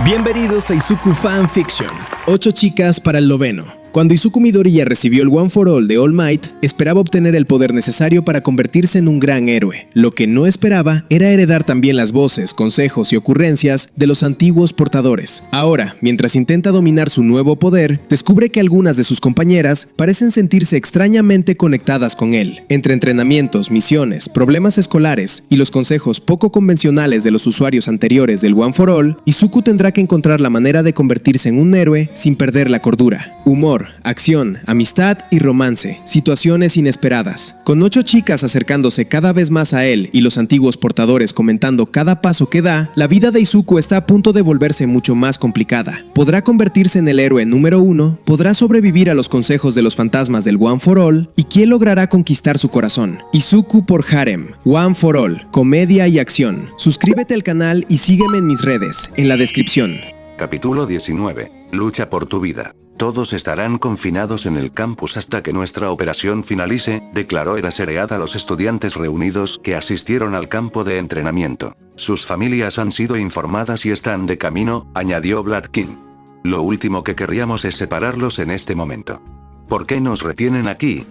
Bienvenidos a Izuku Fan Fiction. 8 chicas para el noveno. Cuando Izuku Midoriya recibió el One for All de All Might, esperaba obtener el poder necesario para convertirse en un gran héroe. Lo que no esperaba era heredar también las voces, consejos y ocurrencias de los antiguos portadores. Ahora, mientras intenta dominar su nuevo poder, descubre que algunas de sus compañeras parecen sentirse extrañamente conectadas con él. Entre entrenamientos, misiones, problemas escolares y los consejos poco convencionales de los usuarios anteriores del One for All, Izuku tendrá que encontrar la manera de convertirse en un héroe sin perder la cordura. Humor, acción, amistad y romance, situaciones inesperadas. Con 8 chicas acercándose cada vez más a él y los antiguos portadores comentando cada paso que da, la vida de Izuku está a punto de volverse mucho más complicada. ¿Podrá convertirse en el héroe número 1? ¿Podrá sobrevivir a los consejos de los fantasmas del One for All? ¿Y quién logrará conquistar su corazón? Izuku por Harem, One for All, comedia y acción. Suscríbete al canal y sígueme en mis redes, en la descripción. Capítulo 19. Lucha por tu vida. Todos estarán confinados en el campus hasta que nuestra operación finalice, declaró Eraserhead a los estudiantes reunidos que asistieron al campo de entrenamiento. Sus familias han sido informadas y están de camino, añadió Blood King. Lo último que querríamos es separarlos en este momento. ¿Por qué nos retienen aquí?,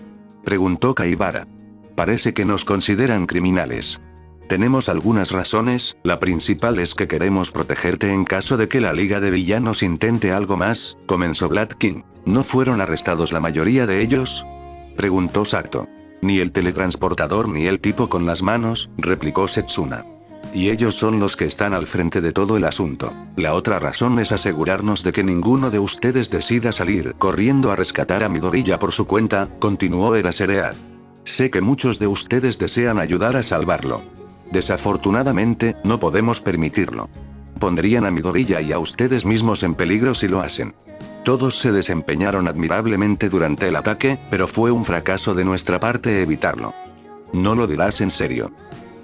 preguntó Kaibara. Parece que nos consideran criminales. Tenemos algunas razones, la principal es que queremos protegerte en caso de que la Liga de Villanos intente algo más, comenzó Blood King. ¿No fueron arrestados la mayoría de ellos?, preguntó Sato. Ni el teletransportador ni el tipo con las manos, replicó Setsuna. Y ellos son los que están al frente de todo el asunto. La otra razón es asegurarnos de que ninguno de ustedes decida salir corriendo a rescatar a Midoriya por su cuenta, continuó Eraserhead. Sé que muchos de ustedes desean ayudar a salvarlo. Desafortunadamente, no podemos permitirlo. Pondrían a Midoriya y a ustedes mismos en peligro si lo hacen. Todos se desempeñaron admirablemente durante el ataque, pero fue un fracaso de nuestra parte evitarlo. No lo dirás en serio,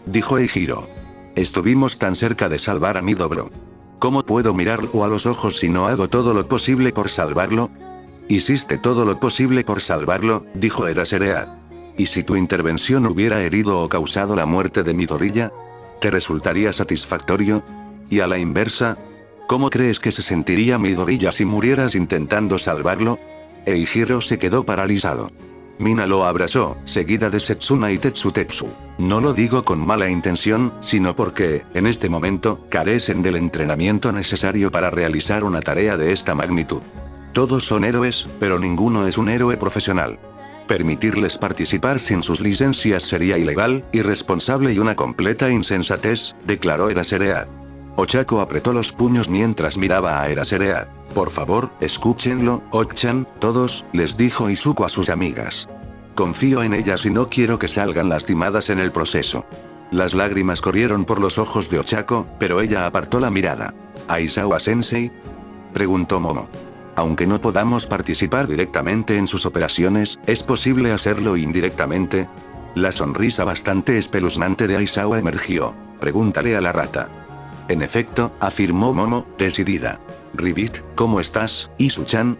dijo Eijiro. Estuvimos tan cerca de salvar a Midobro. ¿Cómo puedo mirarlo a los ojos si no hago todo lo posible por salvarlo? Hiciste todo lo posible por salvarlo, dijo Eraserhead. ¿Y si tu intervención hubiera herido o causado la muerte de Midoriya? ¿Te resultaría satisfactorio? ¿Y a la inversa? ¿Cómo crees que se sentiría Midoriya si murieras intentando salvarlo? Eijiro se quedó paralizado. Mina lo abrazó, seguida de Setsuna y Tetsutetsu. No lo digo con mala intención, sino porque, en este momento, carecen del entrenamiento necesario para realizar una tarea de esta magnitud. Todos son héroes, pero ninguno es un héroe profesional. Permitirles participar sin sus licencias sería ilegal, irresponsable y una completa insensatez, declaró Eraserhead. Ochako apretó los puños mientras miraba a Eraserhead. Por favor, escúchenlo, Ochan, todos, les dijo Izuku a sus amigas. Confío en ellas y no quiero que salgan lastimadas en el proceso. Las lágrimas corrieron por los ojos de Ochako, pero ella apartó la mirada. ¿Aizawa-sensei?, preguntó Momo. Aunque no podamos participar directamente en sus operaciones, ¿es posible hacerlo indirectamente? La sonrisa bastante espeluznante de Aizawa emergió. Pregúntale a la rata. En efecto, afirmó Momo, decidida. Ribbit, ¿cómo estás, Isu-chan?,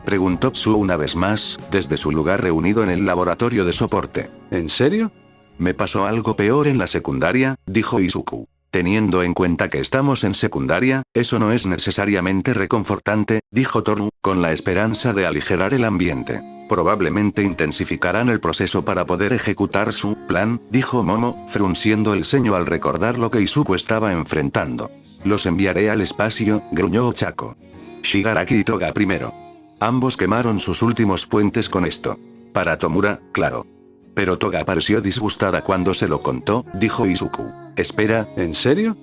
preguntó Tsuo una vez más, desde su lugar reunido en el laboratorio de soporte. ¿En serio? Me pasó algo peor en la secundaria, dijo Izuku. Teniendo en cuenta que estamos en secundaria, eso no es necesariamente reconfortante, dijo Toru, con la esperanza de aligerar el ambiente. Probablemente intensificarán el proceso para poder ejecutar su plan, dijo Momo, frunciendo el ceño al recordar lo que Izuku estaba enfrentando. Los enviaré al espacio, gruñó Ochako. Shigaraki y Toga primero. Ambos quemaron sus últimos puentes con esto. Para Tomura, claro. Pero Toga pareció disgustada cuando se lo contó, dijo Izuku. Espera, ¿en serio?,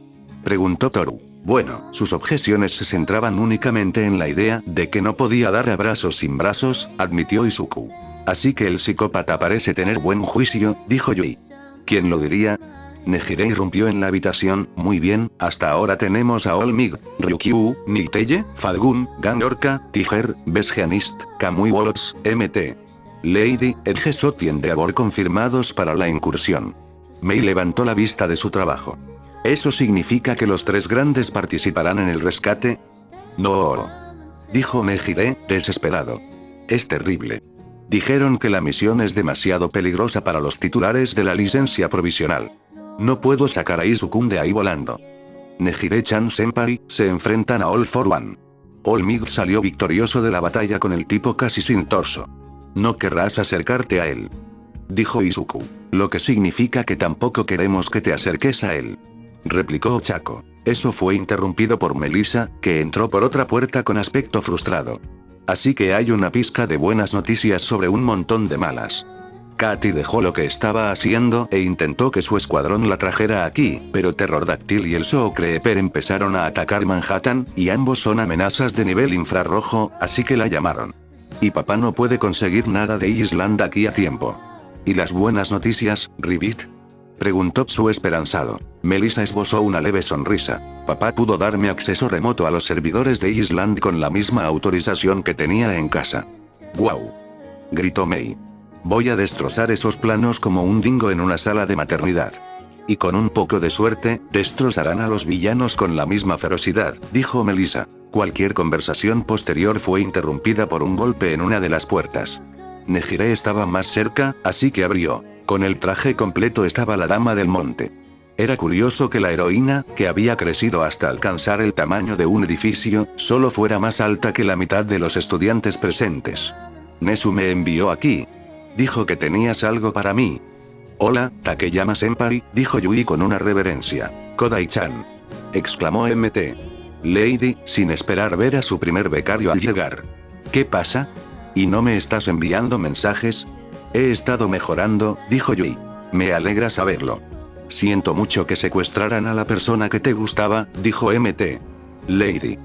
preguntó Toru. Bueno, sus objeciones se centraban únicamente en la idea de que no podía dar abrazos sin brazos, admitió Izuku. Así que el psicópata parece tener buen juicio, dijo Yui. ¿Quién lo diría? Nejire irrumpió en la habitación. Muy bien, hasta ahora tenemos a Olmig, Ryukyu, Niteye, Falgun, Ganorka, Tiger, Besgeanist, Kamui Wolves, MT. Lady, Edgesot y Endeavor confirmados para la incursión. Mei levantó la vista de su trabajo. ¿Eso significa que los 3 grandes participarán en el rescate? No, dijo Nejire, desesperado. Es terrible. Dijeron que la misión es demasiado peligrosa para los titulares de la licencia provisional. No puedo sacar a Izuku de ahí volando. Nejire-chan Senpai, se enfrentan a All for One. All Might salió victorioso de la batalla con el tipo casi sin torso. No querrás acercarte a él, dijo Izuku. Lo que significa que tampoco queremos que te acerques a él, replicó Ochako. Eso fue interrumpido por Melissa, que entró por otra puerta con aspecto frustrado. Así que hay una pizca de buenas noticias sobre un montón de malas. Katy dejó lo que estaba haciendo e intentó que su escuadrón la trajera aquí, pero Terrordáctil y el Soul Creeper empezaron a atacar Manhattan, y ambos son amenazas de nivel infrarrojo, así que la llamaron. Y papá no puede conseguir nada de Island aquí a tiempo. ¿Y las buenas noticias, Ribbit?, preguntó Tsu esperanzado. Melissa esbozó una leve sonrisa. Papá pudo darme acceso remoto a los servidores de Island con la misma autorización que tenía en casa. ¡Guau!, gritó Mei. Voy a destrozar esos planos como un dingo en una sala de maternidad. Y con un poco de suerte, destrozarán a los villanos con la misma ferocidad, dijo Melissa. Cualquier conversación posterior fue interrumpida por un golpe en una de las puertas. Nejire estaba más cerca, así que abrió. Con el traje completo estaba la Dama del Monte. Era curioso que la heroína, que había crecido hasta alcanzar el tamaño de un edificio, solo fuera más alta que la mitad de los estudiantes presentes. Nezu me envió aquí. Dijo que tenías algo para mí. Hola, Takeyama Senpai, dijo Yui con una reverencia. Kodai-chan, exclamó MT. Lady, sin esperar ver a su primer becario al llegar. ¿Qué pasa? ¿Y no me estás enviando mensajes? He estado mejorando, dijo Yui. Me alegra saberlo. Siento mucho que secuestraran a la persona que te gustaba, dijo MT. Lady.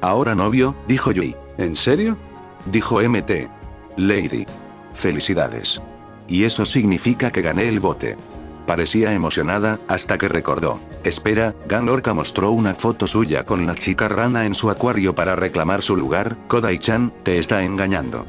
Ahora novio, dijo Yui. ¿En serio?, dijo MT. Lady. Felicidades. Y eso significa que gané el bote. Parecía emocionada, hasta que recordó. Espera, Ganorka mostró una foto suya con la chica rana en su acuario para reclamar su lugar. Kodai-chan, te está engañando.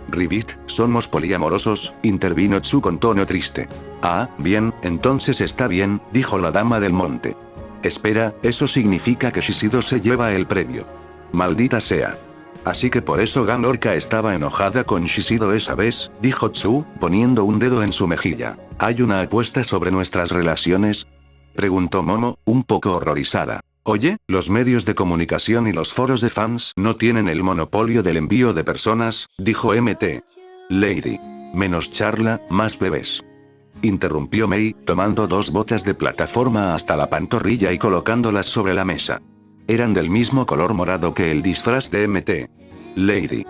Ribbit, somos poliamorosos, intervino Tsu con tono triste. Ah, bien, entonces está bien, dijo la Dama del Monte. Espera, eso significa que Shishido se lleva el premio. Maldita sea. Así que por eso Ganorka estaba enojada con Shishido esa vez, dijo Tsu, poniendo un dedo en su mejilla. ¿Hay una apuesta sobre nuestras relaciones?, preguntó Momo, un poco horrorizada. Oye, los medios de comunicación y los foros de fans no tienen el monopolio del envío de personas, dijo MT. Lady. Menos charla, más bebés. Interrumpió Mei, tomando 2 botas de plataforma hasta la pantorrilla y colocándolas sobre la mesa. Eran del mismo color morado que el disfraz de MT. Lady.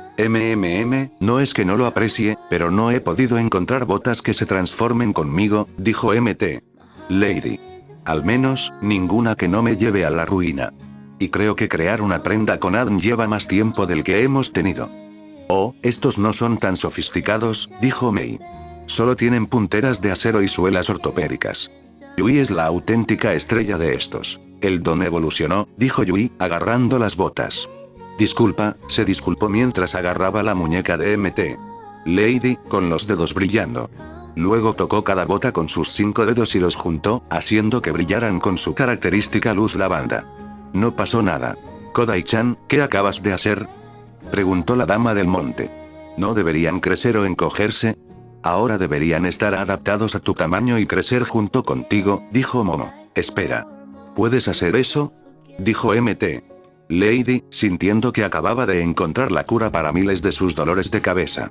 No es que no lo aprecie, pero no he podido encontrar botas que se transformen conmigo, dijo MT. Lady. Al menos, ninguna que no me lleve a la ruina. Y creo que crear una prenda con Adam lleva más tiempo del que hemos tenido. Oh, estos no son tan sofisticados, dijo Mei. Solo tienen punteras de acero y suelas ortopédicas. Yui es la auténtica estrella de estos. El don evolucionó, dijo Yui, agarrando las botas. Disculpa, se disculpó mientras agarraba la muñeca de MT. Lady, con los dedos brillando. Luego tocó cada bota con sus 5 dedos y los juntó, haciendo que brillaran con su característica luz lavanda. No pasó nada. Kodai-chan, ¿qué acabas de hacer?, preguntó la Dama del Monte. ¿No deberían crecer o encogerse? Ahora deberían estar adaptados a tu tamaño y crecer junto contigo, dijo Momo. Espera. ¿Puedes hacer eso?, dijo MT. Lady, sintiendo que acababa de encontrar la cura para miles de sus dolores de cabeza.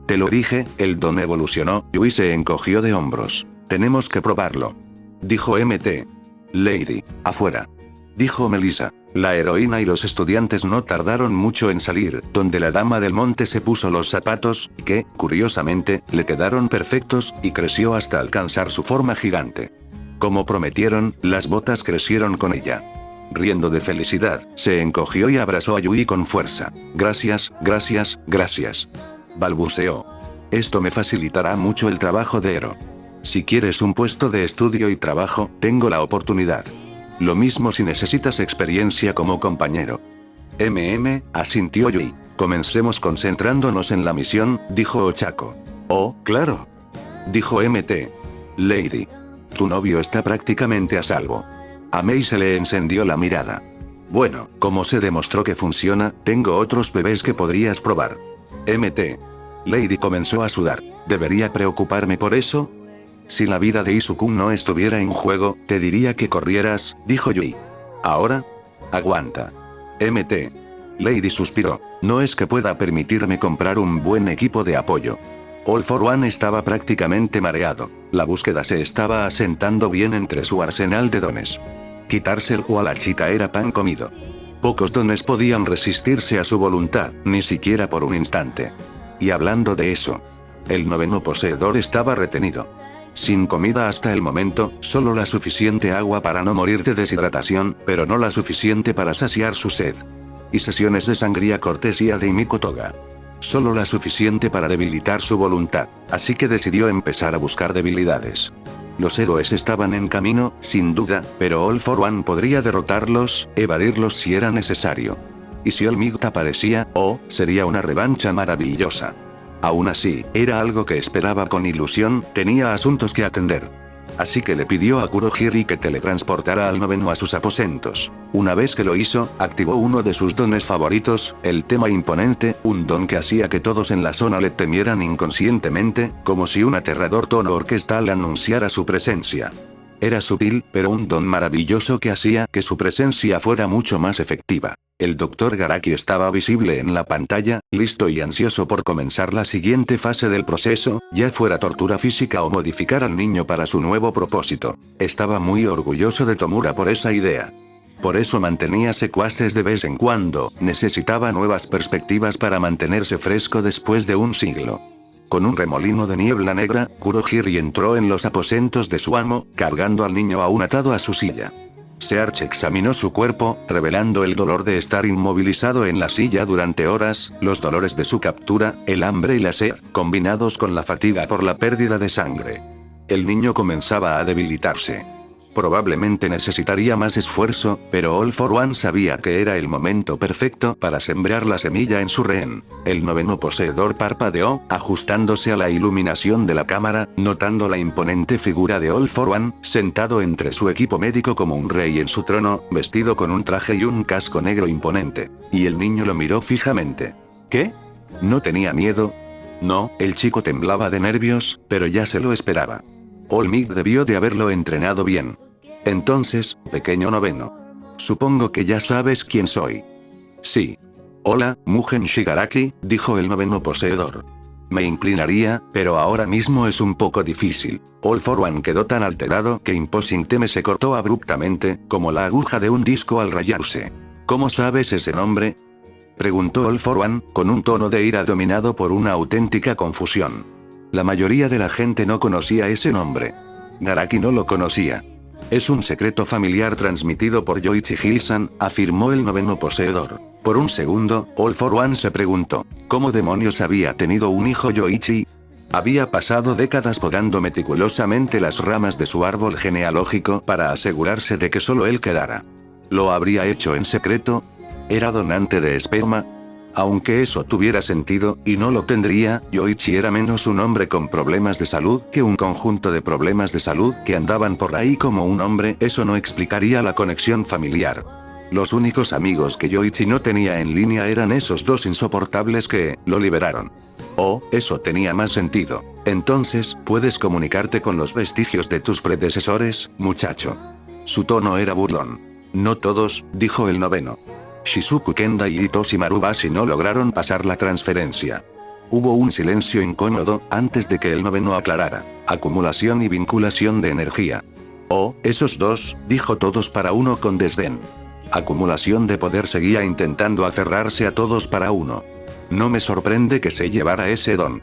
Te lo dije, el don evolucionó. Yui se encogió de hombros. Tenemos que probarlo, dijo MT. Lady, afuera, dijo Melissa. La heroína y los estudiantes no tardaron mucho en salir, donde la Dama del Monte se puso los zapatos, que, curiosamente, le quedaron perfectos, y creció hasta alcanzar su forma gigante. Como prometieron, las botas crecieron con ella. Riendo de felicidad, se encogió y abrazó a Yui con fuerza. Gracias, gracias, gracias, balbuceó. Esto me facilitará mucho el trabajo de Ero. Si quieres un puesto de estudio y trabajo, tengo la oportunidad. Lo mismo si necesitas experiencia como compañero. Asintió Yui. Comencemos concentrándonos en la misión, dijo Ochako. Oh, claro, dijo MT. Lady. Tu novio está prácticamente a salvo. A Mei se le encendió la mirada. Bueno, como se demostró que funciona, tengo otros bebés que podrías probar. MT. Lady comenzó a sudar. ¿Debería preocuparme por eso?, Si la vida de Izuku no estuviera en juego, te diría que corrieras, dijo Yui. Ahora. Aguanta. MT. Lady suspiró. No es que pueda permitirme comprar un buen equipo de apoyo. All for One estaba prácticamente mareado. La búsqueda se estaba asentando bien entre su arsenal de dones. Quitárselo a la chica era pan comido. Pocos dones podían resistirse a su voluntad, ni siquiera por un instante. Y hablando de eso, el noveno poseedor estaba retenido. Sin comida hasta el momento, solo la suficiente agua para no morir de deshidratación, pero no la suficiente para saciar su sed. Y sesiones de sangría cortesía de Himiko Toga. Solo la suficiente para debilitar su voluntad, así que decidió empezar a buscar debilidades. Los héroes estaban en camino, sin duda, pero All for One podría derrotarlos, evadirlos si era necesario. Y si All Might aparecía, sería una revancha maravillosa. Aún así, era algo que esperaba con ilusión, tenía asuntos que atender. Así que le pidió a Kurohiri que teletransportara al noveno a sus aposentos. Una vez que lo hizo, activó uno de sus dones favoritos, el tema imponente, un don que hacía que todos en la zona le temieran inconscientemente, como si un aterrador tono orquestal anunciara su presencia. Era sutil, pero un don maravilloso que hacía que su presencia fuera mucho más efectiva. El Dr. Garaki estaba visible en la pantalla, listo y ansioso por comenzar la siguiente fase del proceso, ya fuera tortura física o modificar al niño para su nuevo propósito. Estaba muy orgulloso de Tomura por esa idea. Por eso mantenía secuaces de vez en cuando, necesitaba nuevas perspectivas para mantenerse fresco después de un siglo. Con un remolino de niebla negra, Kurohiri entró en los aposentos de su amo, cargando al niño aún atado a su silla. Search examinó su cuerpo, revelando el dolor de estar inmovilizado en la silla durante horas, los dolores de su captura, el hambre y la sed, combinados con la fatiga por la pérdida de sangre. El niño comenzaba a debilitarse. Probablemente necesitaría más esfuerzo, pero All for One sabía que era el momento perfecto para sembrar la semilla en su rehén. El noveno poseedor parpadeó, ajustándose a la iluminación de la cámara, notando la imponente figura de All for One, sentado entre su equipo médico como un rey en su trono, vestido con un traje y un casco negro imponente. Y el niño lo miró fijamente. ¿Qué? ¿No tenía miedo? No, el chico temblaba de nervios, pero ya se lo esperaba. All Might debió de haberlo entrenado bien. Entonces, pequeño noveno. Supongo que ya sabes quién soy. Sí. Hola, Mugen Shigaraki, dijo el noveno poseedor. Me inclinaría, pero ahora mismo es un poco difícil. All for One quedó tan alterado que Imposing Theme se cortó abruptamente, como la aguja de un disco al rayarse. ¿Cómo sabes ese nombre? Preguntó All for One, con un tono de ira dominado por una auténtica confusión. La mayoría de la gente no conocía ese nombre. Garaki no lo conocía. Es un secreto familiar transmitido por Yoichi Hilsan, afirmó el noveno poseedor. Por un segundo, All for One se preguntó, ¿cómo demonios había tenido un hijo Yoichi? Había pasado décadas podando meticulosamente las ramas de su árbol genealógico para asegurarse de que solo él quedara. ¿Lo habría hecho en secreto? ¿Era donante de esperma? Aunque eso tuviera sentido, y no lo tendría, Yoichi era menos un hombre con problemas de salud que un conjunto de problemas de salud que andaban por ahí como un hombre, eso no explicaría la conexión familiar. Los únicos amigos que Yoichi no tenía en línea eran esos dos insoportables que lo liberaron. Eso tenía más sentido. Entonces, ¿puedes comunicarte con los vestigios de tus predecesores, muchacho? Su tono era burlón. No todos, dijo el noveno. Shizuku Kenda y Hitoshi Marubashi no lograron pasar la transferencia. Hubo un silencio incómodo, antes de que el noveno aclarara. Acumulación y vinculación de energía. Esos dos, dijo todos para uno con desdén. Acumulación de poder seguía intentando aferrarse a todos para uno. No me sorprende que se llevara ese don.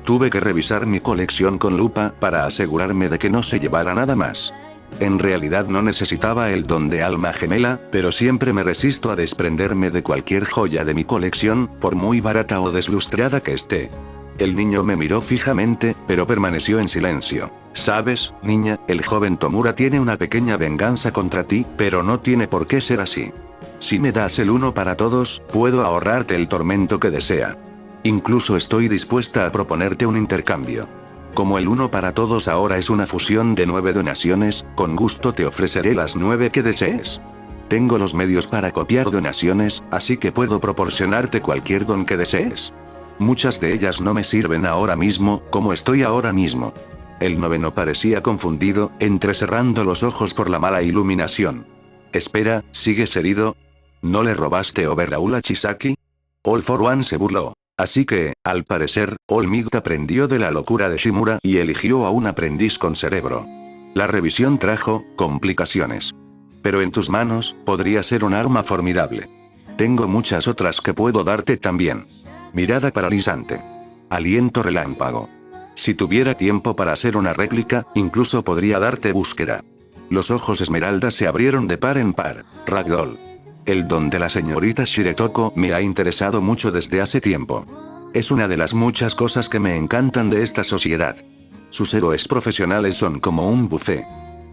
Tuve que revisar mi colección con lupa para asegurarme de que no se llevara nada más. En realidad no necesitaba el don de alma gemela, pero siempre me resisto a desprenderme de cualquier joya de mi colección, por muy barata o deslustrada que esté. El niño me miró fijamente, pero permaneció en silencio. Sabes, niña, el joven Tomura tiene una pequeña venganza contra ti, pero no tiene por qué ser así. Si me das el uno para todos, puedo ahorrarte el tormento que desea. Incluso estoy dispuesta a proponerte un intercambio. Como el uno para todos ahora es una fusión de 9 donaciones, con gusto te ofreceré las 9 que desees. Tengo los medios para copiar donaciones, así que puedo proporcionarte cualquier don que desees. Muchas de ellas no me sirven ahora mismo, como estoy ahora mismo. El noveno parecía confundido, entrecerrando los ojos por la mala iluminación. Espera, ¿sigues herido? ¿No le robaste overall a Chisaki? All for One se burló. Así que, al parecer, All Might aprendió de la locura de Shimura y eligió a un aprendiz con cerebro. La revisión trajo complicaciones. Pero en tus manos, podría ser un arma formidable. Tengo muchas otras que puedo darte también. Mirada paralizante. Aliento relámpago. Si tuviera tiempo para hacer una réplica, incluso podría darte búsqueda. Los ojos esmeralda se abrieron de par en par. Ragdoll. El don de la señorita Shiretoko me ha interesado mucho desde hace tiempo. Es una de las muchas cosas que me encantan de esta sociedad. Sus héroes profesionales son como un buffet.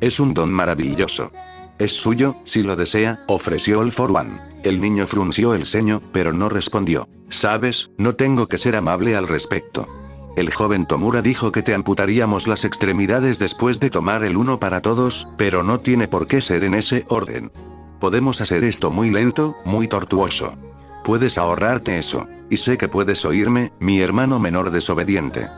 Es un don maravilloso. Es suyo, si lo desea, ofreció All for One. El niño frunció el ceño, pero no respondió. Sabes, no tengo que ser amable al respecto. El joven Tomura dijo que te amputaríamos las extremidades después de tomar el uno para todos, pero no tiene por qué ser en ese orden. Podemos hacer esto muy lento, muy tortuoso. Puedes ahorrarte eso. Y sé que puedes oírme, mi hermano menor desobediente.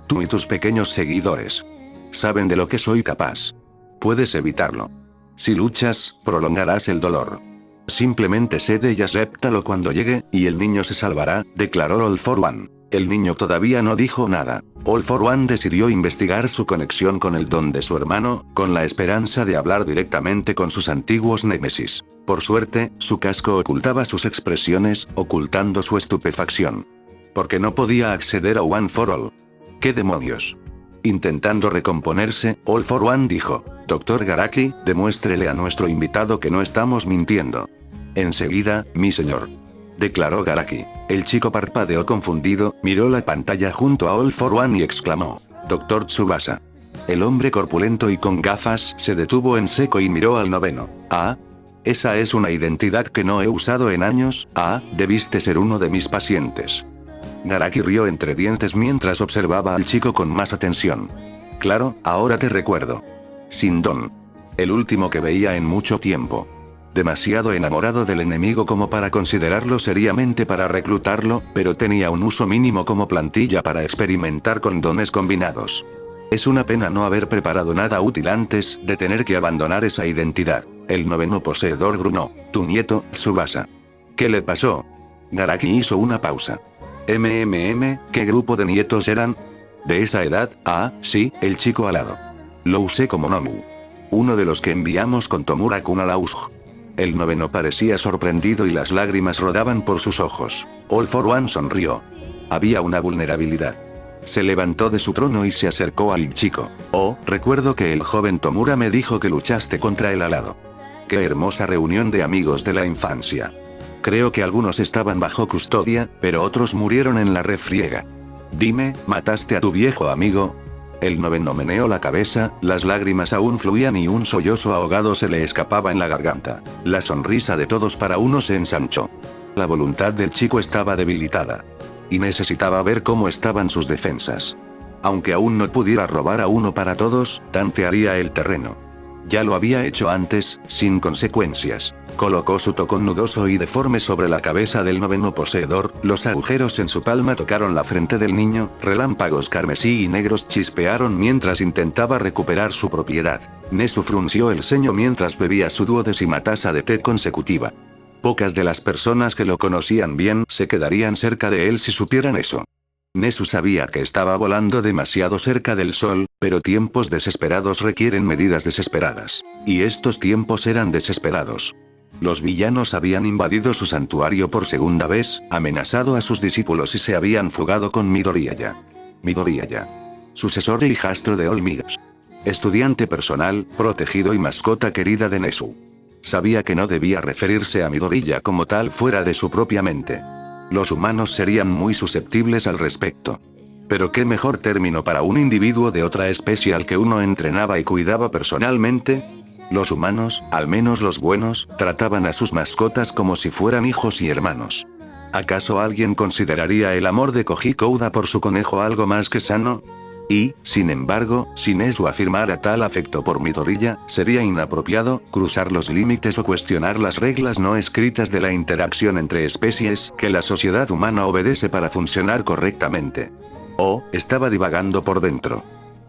Tú y tus pequeños seguidores saben de lo que soy capaz. Puedes evitarlo. Si luchas, prolongarás el dolor. Simplemente cede y acéptalo cuando llegue, y el niño se salvará, declaró All for One. El niño todavía no dijo nada. All for One decidió investigar su conexión con el don de su hermano, con la esperanza de hablar directamente con sus antiguos némesis. Por suerte, su casco ocultaba sus expresiones, ocultando su estupefacción. Porque no podía acceder a One for All. ¿Qué demonios? Intentando recomponerse, All for One dijo: Dr. Garaki, demuéstrele a nuestro invitado que no estamos mintiendo. Enseguida, mi señor. Declaró Garaki. El chico parpadeó confundido, miró la pantalla junto a All for One y exclamó: Dr. Tsubasa. El hombre corpulento y con gafas se detuvo en seco y miró al noveno. Ah. Esa es una identidad que no he usado en años. Ah, debiste ser uno de mis pacientes. Garaki rió entre dientes mientras observaba al chico con más atención. Claro, ahora te recuerdo. Sin don. El último que veía en mucho tiempo. Demasiado enamorado del enemigo como para considerarlo seriamente para reclutarlo, pero tenía un uso mínimo como plantilla para experimentar con dones combinados. Es una pena no haber preparado nada útil antes de tener que abandonar esa identidad. El noveno poseedor gruñó: tu nieto, Tsubasa. ¿Qué le pasó? Garaki hizo una pausa. ¿Qué grupo de nietos eran? ¿De esa edad? Ah, sí, el chico alado. Lo usé como Nomu. Uno de los que enviamos con Tomura-kun a la USG. El noveno parecía sorprendido y las lágrimas rodaban por sus ojos. All for One sonrió. Había una vulnerabilidad. Se levantó de su trono y se acercó al chico. Oh, recuerdo que el joven Tomura me dijo que luchaste contra el alado. Qué hermosa reunión de amigos de la infancia. Creo que algunos estaban bajo custodia, pero otros murieron en la refriega. Dime, ¿mataste a tu viejo amigo? El noveno meneó la cabeza, las lágrimas aún fluían y un sollozo ahogado se le escapaba en la garganta. La sonrisa de todos para uno se ensanchó. La voluntad del chico estaba debilitada. Y necesitaba ver cómo estaban sus defensas. Aunque aún no pudiera robar a uno para todos, tantearía el terreno. Ya lo había hecho antes, sin consecuencias. Colocó su tocón nudoso y deforme sobre la cabeza del noveno poseedor, los agujeros en su palma tocaron la frente del niño, relámpagos carmesí y negros chispearon mientras intentaba recuperar su propiedad. Nezu frunció el ceño mientras bebía su 12ª taza de té consecutiva. Pocas de las personas que lo conocían bien se quedarían cerca de él si supieran eso. Nezu sabía que estaba volando demasiado cerca del sol, pero tiempos desesperados requieren medidas desesperadas. Y estos tiempos eran desesperados. Los villanos habían invadido su santuario por segunda vez, amenazado a sus discípulos y se habían fugado con Midoriya. Midoriya. Sucesor e hijastro de All Might. Estudiante personal, protegido y mascota querida de Nezu. Sabía que no debía referirse a Midoriya como tal fuera de su propia mente. Los humanos serían muy susceptibles al respecto. Pero qué mejor término para un individuo de otra especie al que uno entrenaba y cuidaba personalmente. Los humanos, al menos los buenos, trataban a sus mascotas como si fueran hijos y hermanos. ¿Acaso alguien consideraría el amor de Koji Kouda por su conejo algo más que sano? Y, sin embargo, si Nezu afirmara tal afecto por Midoriya, sería inapropiado cruzar los límites o cuestionar las reglas no escritas de la interacción entre especies que la sociedad humana obedece para funcionar correctamente. Oh, estaba divagando por dentro.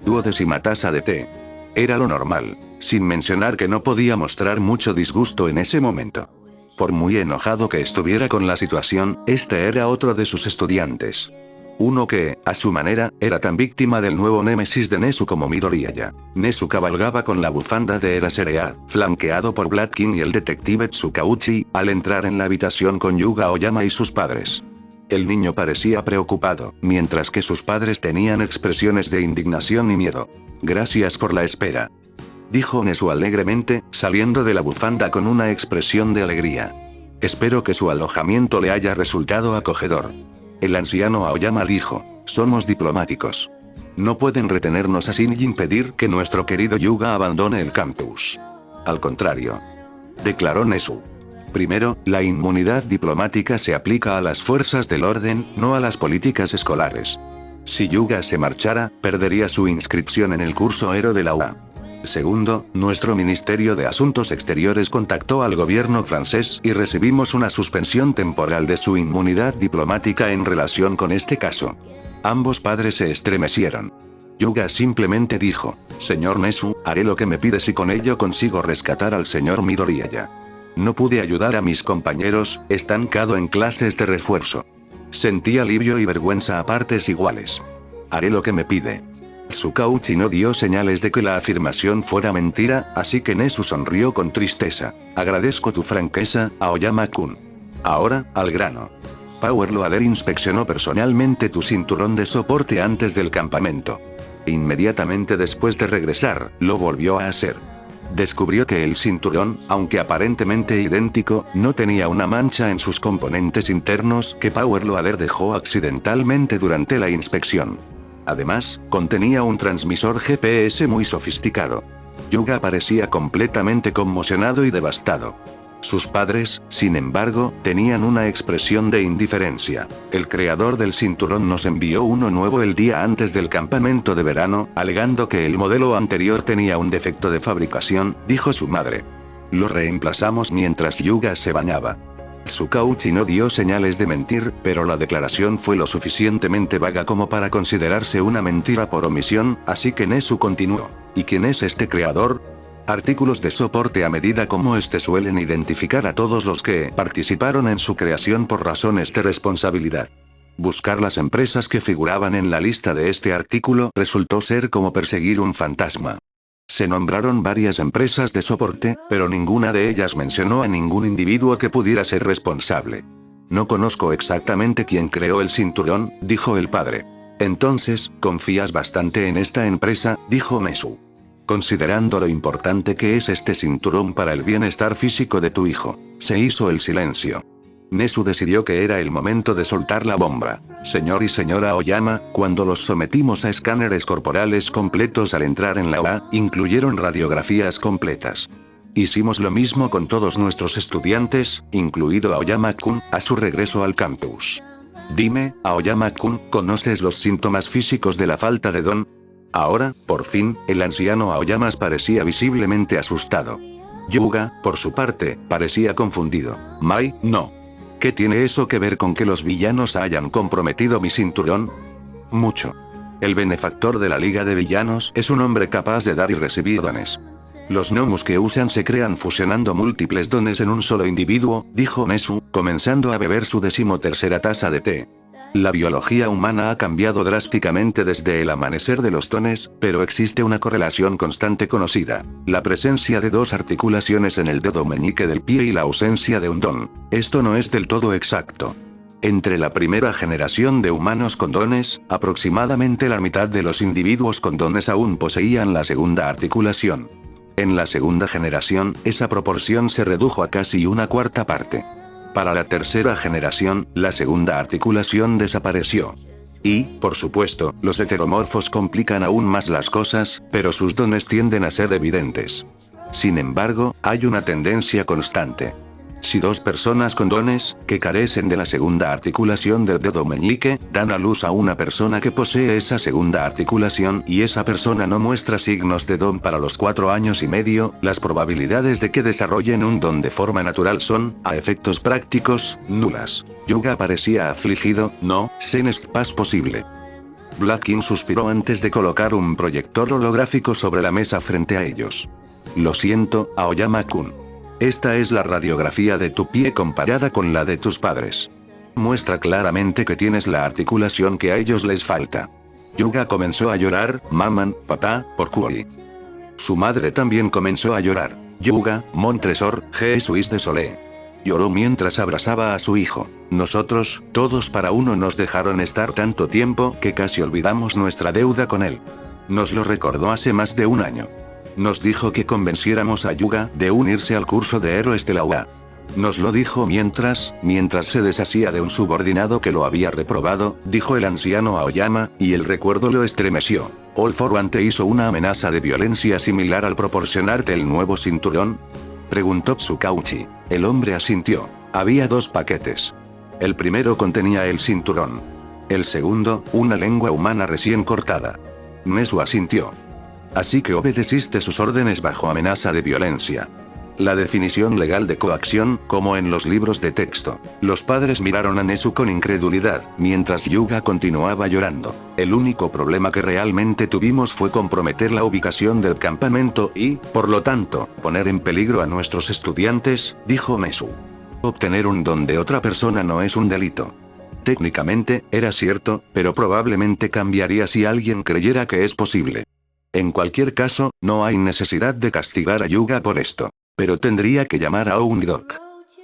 Duodécima taza de té. Era lo normal, sin mencionar que no podía mostrar mucho disgusto en ese momento. Por muy enojado que estuviera con la situación, este era otro de sus estudiantes. Uno que, a su manera, era tan víctima del nuevo némesis de Nezu como Midoriya. Nezu cabalgaba con la bufanda de Eraserhead, flanqueado por Black King y el detective Tsukauchi, al entrar en la habitación con Yuga Aoyama y sus padres. El niño parecía preocupado, mientras que sus padres tenían expresiones de indignación y miedo. «Gracias por la espera», dijo Nezu alegremente, saliendo de la bufanda con una expresión de alegría. «Espero que su alojamiento le haya resultado acogedor». El anciano Aoyama dijo: «Somos diplomáticos. No pueden retenernos así ni impedir que nuestro querido Yuga abandone el campus». «Al contrario», declaró Nezu. «Primero, la inmunidad diplomática se aplica a las fuerzas del orden, no a las políticas escolares. Si Yuga se marchara, perdería su inscripción en el curso Hero de la UA. Segundo, nuestro Ministerio de Asuntos Exteriores contactó al gobierno francés y recibimos una suspensión temporal de su inmunidad diplomática en relación con este caso». Ambos padres se estremecieron. Yuga simplemente dijo: «Señor Nezu, haré lo que me pides y con ello consigo rescatar al señor Midoriya. No pude ayudar a mis compañeros, estancado en clases de refuerzo. Sentí alivio y vergüenza a partes iguales. Haré lo que me pide». Tsukauchi no dio señales de que la afirmación fuera mentira, así que Nezu sonrió con tristeza. «Agradezco tu franqueza, Aoyama-kun. Ahora, al grano. Power Loader inspeccionó personalmente tu cinturón de soporte antes del campamento. Inmediatamente después de regresar, lo volvió a hacer. Descubrió que el cinturón, aunque aparentemente idéntico, no tenía una mancha en sus componentes internos que Power Loader dejó accidentalmente durante la inspección. Además, contenía un transmisor GPS muy sofisticado». Yuga parecía completamente conmocionado y devastado. Sus padres, sin embargo, tenían una expresión de indiferencia. «El creador del cinturón nos envió uno nuevo el día antes del campamento de verano, alegando que el modelo anterior tenía un defecto de fabricación», dijo su madre. «Lo reemplazamos mientras Yuga se bañaba». Tsukauchi no dio señales de mentir, pero la declaración fue lo suficientemente vaga como para considerarse una mentira por omisión, así que Nezu continuó: «¿Y quién es este creador? Artículos de soporte a medida como este suelen identificar a todos los que participaron en su creación por razones de responsabilidad. Buscar las empresas que figuraban en la lista de este artículo resultó ser como perseguir un fantasma. Se nombraron varias empresas de soporte, pero ninguna de ellas mencionó a ningún individuo que pudiera ser responsable. No conozco exactamente quién creó el cinturón», dijo el padre. «Entonces, confías bastante en esta empresa», dijo Nezu. «Considerando lo importante que es este cinturón para el bienestar físico de tu hijo». Se hizo el silencio. Nezu decidió que era el momento de soltar la bomba. «Señor y señora Aoyama, cuando los sometimos a escáneres corporales completos al entrar en la UA, incluyeron radiografías completas. Hicimos lo mismo con todos nuestros estudiantes, incluido Aoyama-kun, a su regreso al campus. Dime, Aoyama-kun, ¿conoces los síntomas físicos de la falta de don?». Ahora, por fin, el anciano Aoyama parecía visiblemente asustado. Yuga, por su parte, parecía confundido. «Mai, no. ¿Qué tiene eso que ver con que los villanos hayan comprometido mi cinturón?». «Mucho. El benefactor de la Liga de Villanos es un hombre capaz de dar y recibir dones. Los gnomus que usan se crean fusionando múltiples dones en un solo individuo», dijo Nezu, comenzando a beber su 13ª taza de té. «La biología humana ha cambiado drásticamente desde el amanecer de los dones, pero existe una correlación constante conocida: la presencia de 2 articulaciones en el dedo meñique del pie y la ausencia de un don. Esto no es del todo exacto. Entre la primera generación de humanos con dones, aproximadamente la mitad de los individuos con dones aún poseían la segunda articulación. En la segunda generación, esa proporción se redujo a casi una cuarta parte. Para la tercera generación, la segunda articulación desapareció. Y, por supuesto, los heteromorfos complican aún más las cosas, pero sus dones tienden a ser evidentes. Sin embargo, hay una tendencia constante. Si 2 personas con dones, que carecen de la segunda articulación del dedo meñique, dan a luz a una persona que posee esa segunda articulación y esa persona no muestra signos de don para los 4 años y medio, las probabilidades de que desarrollen un don de forma natural son, a efectos prácticos, nulas». Yuga parecía afligido. «No, es posible». Black King suspiró antes de colocar un proyector holográfico sobre la mesa frente a ellos. Lo siento, Aoyama-kun. Esta es la radiografía de tu pie comparada con la de tus padres. Muestra claramente que tienes la articulación que a ellos les falta. Yuga comenzó a llorar, maman, papá, por Kuoi. Su madre también comenzó a llorar. Yuga, mon tresor, Jesús de Solé. Lloró mientras abrazaba a su hijo. Nosotros, todos para uno nos dejaron estar tanto tiempo que casi olvidamos nuestra deuda con él. Nos lo recordó hace más de un año. Nos dijo que convenciéramos a Yuga de unirse al curso de héroes de la UA. Nos lo dijo mientras se deshacía de un subordinado que lo había reprobado, dijo el anciano Aoyama, y el recuerdo lo estremeció. ¿All for One te hizo una amenaza de violencia similar al proporcionarte el nuevo cinturón? Preguntó Tsukauchi. El hombre asintió. Había 2 paquetes. El primero contenía el cinturón. El segundo, una lengua humana recién cortada. Nezu asintió. Así que obedeciste sus órdenes bajo amenaza de violencia. La definición legal de coacción, como en los libros de texto. Los padres miraron a Nezu con incredulidad, mientras Yuga continuaba llorando. El único problema que realmente tuvimos fue comprometer la ubicación del campamento y, por lo tanto, poner en peligro a nuestros estudiantes, dijo Nezu. Obtener un don de otra persona no es un delito. Técnicamente, era cierto, pero probablemente cambiaría si alguien creyera que es posible. En cualquier caso, no hay necesidad de castigar a Yuga por esto. Pero tendría que llamar a Undok.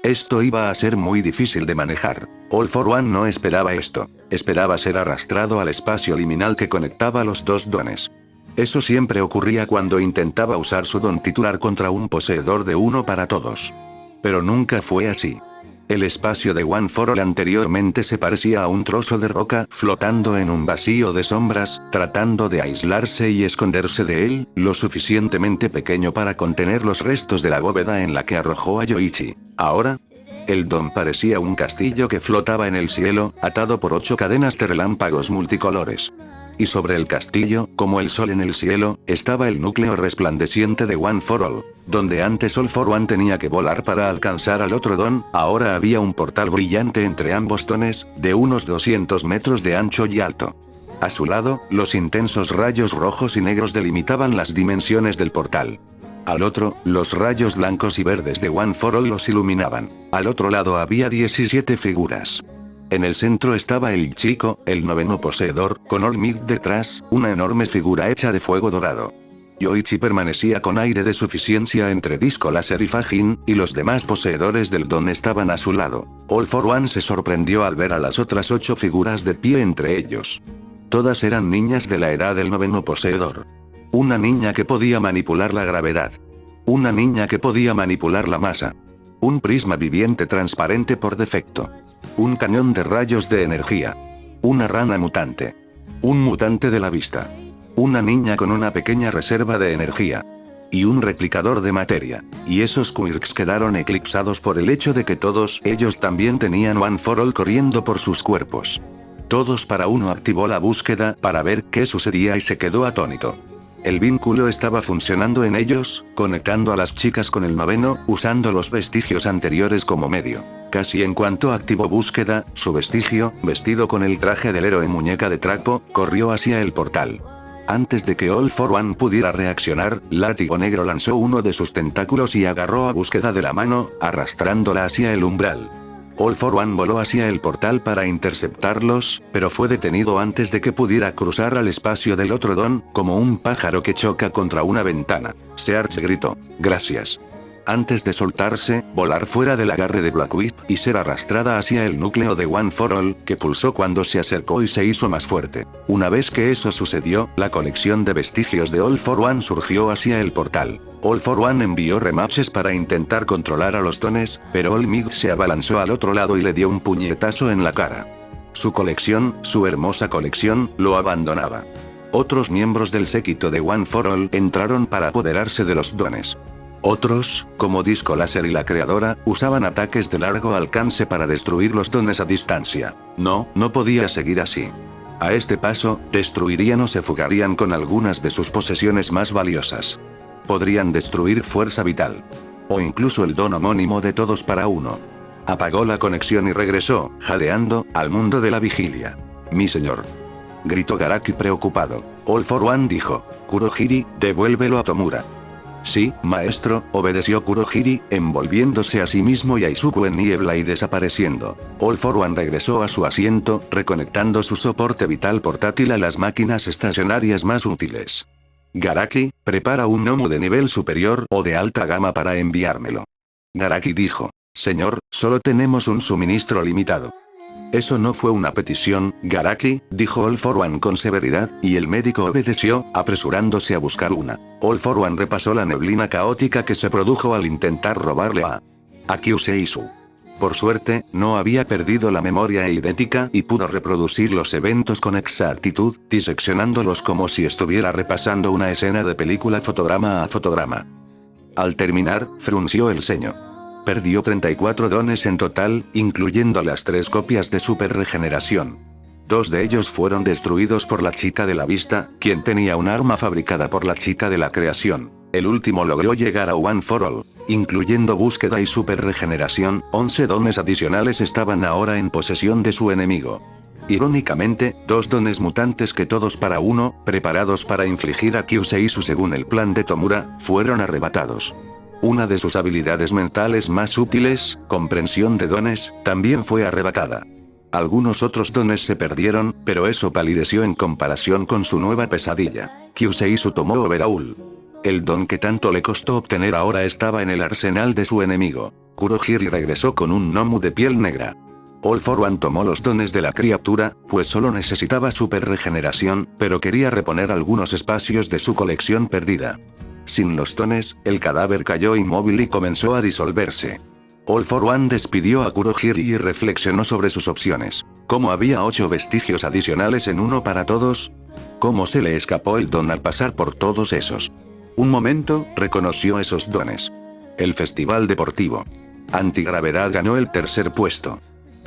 Esto iba a ser muy difícil de manejar. All for One no esperaba esto. Esperaba ser arrastrado al espacio liminal que conectaba los 2 dones. Eso siempre ocurría cuando intentaba usar su don titular contra un poseedor de uno para todos. Pero nunca fue así. El espacio de One for All anteriormente se parecía a un trozo de roca flotando en un vacío de sombras, tratando de aislarse y esconderse de él, lo suficientemente pequeño para contener los restos de la bóveda en la que arrojó a Yoichi. Ahora, el don parecía un castillo que flotaba en el cielo, atado por 8 cadenas de relámpagos multicolores. Y sobre el castillo, como el sol en el cielo, estaba el núcleo resplandeciente de One for All. Donde antes All for One tenía que volar para alcanzar al otro don, ahora había un portal brillante entre ambos dones, de unos 200 metros de ancho y alto. A su lado, los intensos rayos rojos y negros delimitaban las dimensiones del portal. Al otro, los rayos blancos y verdes de One for All los iluminaban. Al otro lado había 17 figuras. En el centro estaba el chico, el 9º poseedor, con All Might detrás, una enorme figura hecha de fuego dorado. Yoichi permanecía con aire de suficiencia entre Disco Láser y Fajin, y los demás poseedores del don estaban a su lado. All for One se sorprendió al ver a las otras 8 figuras de pie entre ellos. Todas eran niñas de la edad del 9º poseedor. Una niña que podía manipular la gravedad. Una niña que podía manipular la masa. Un prisma viviente transparente por defecto. Un cañón de rayos de energía. Una rana mutante. Un mutante de la vista. Una niña con una pequeña reserva de energía. Y un replicador de materia. Y esos quirks quedaron eclipsados por el hecho de que todos ellos también tenían One for All corriendo por sus cuerpos. Todos para uno activó la búsqueda para ver qué sucedía y se quedó atónito. El vínculo estaba funcionando en ellos, conectando a las chicas con el 9º, usando los vestigios anteriores como medio. Casi en cuanto activó búsqueda, su vestigio, vestido con el traje del héroe muñeca de trapo, corrió hacia el portal. Antes de que All for One pudiera reaccionar, Látigo Negro lanzó uno de sus tentáculos y agarró a búsqueda de la mano, arrastrándola hacia el umbral. All for One voló hacia el portal para interceptarlos, pero fue detenido antes de que pudiera cruzar al espacio del otro don, como un pájaro que choca contra una ventana. Search gritó, «Gracias». Antes de soltarse, volar fuera del agarre de Black Whip y ser arrastrada hacia el núcleo de One for All, que pulsó cuando se acercó y se hizo más fuerte. Una vez que eso sucedió, la colección de vestigios de All for One surgió hacia el portal. All for One envió rematches para intentar controlar a los dones, pero All Might se abalanzó al otro lado y le dio un puñetazo en la cara. Su colección, su hermosa colección, lo abandonaba. Otros miembros del séquito de One for All entraron para apoderarse de los dones. Otros, como Disco Láser y la Creadora, usaban ataques de largo alcance para destruir los dones a distancia. No podía seguir así. A este paso, destruirían o se fugarían con algunas de sus posesiones más valiosas. Podrían destruir fuerza vital. O incluso el don homónimo de todos para uno. Apagó la conexión y regresó, jadeando, al mundo de la vigilia. Mi señor. gritó Garaki preocupado. All for One dijo. Kurohiri, devuélvelo a Tomura. Sí, maestro, obedeció Kurohiri, envolviéndose a sí mismo y a Izuku en niebla y desapareciendo. All for One regresó a su asiento, reconectando su soporte vital portátil a las máquinas estacionarias más útiles. Garaki, prepara un gnomo de nivel superior o de alta gama para enviármelo. Garaki dijo. Señor, solo tenemos un suministro limitado. Eso no fue una petición, Garaki, dijo All for One con severidad, y el médico obedeció, apresurándose a buscar una. All for One repasó la neblina caótica que se produjo al intentar robarle a Kyuseisu. Por suerte, no había perdido la memoria idéntica y pudo reproducir los eventos con exactitud, diseccionándolos como si estuviera repasando una escena de película fotograma a fotograma. Al terminar, frunció el ceño. Perdió 34 dones en total, incluyendo las 3 copias de super regeneración. 2 de ellos fueron destruidos por la chica de la vista, quien tenía un arma fabricada por la chica de la creación. El último logró llegar a One for All, incluyendo búsqueda y super regeneración. 11 dones adicionales estaban ahora en posesión de su enemigo. Irónicamente, 2 dones mutantes que todos para uno, preparados para infligir a Kyuseisu según el plan de Tomura, fueron arrebatados. Una de sus habilidades mentales más útiles, comprensión de dones, también fue arrebatada. Algunos otros dones se perdieron, pero eso palideció en comparación con su nueva pesadilla. Kyuseisu tomó Overhaul. El don que tanto le costó obtener ahora estaba en el arsenal de su enemigo. Kurohiri regresó con un gnomo de piel negra. All for One tomó los dones de la criatura, pues solo necesitaba super regeneración, pero quería reponer algunos espacios de su colección perdida. Sin los dones, el cadáver cayó inmóvil y comenzó a disolverse. All for One despidió a Kurohiri y reflexionó sobre sus opciones. ¿Cómo había 8 vestigios adicionales en uno para todos? ¿Cómo se le escapó el don al pasar por todos esos? Un momento, reconoció esos dones. El festival deportivo. Antigravedad ganó el 3er puesto.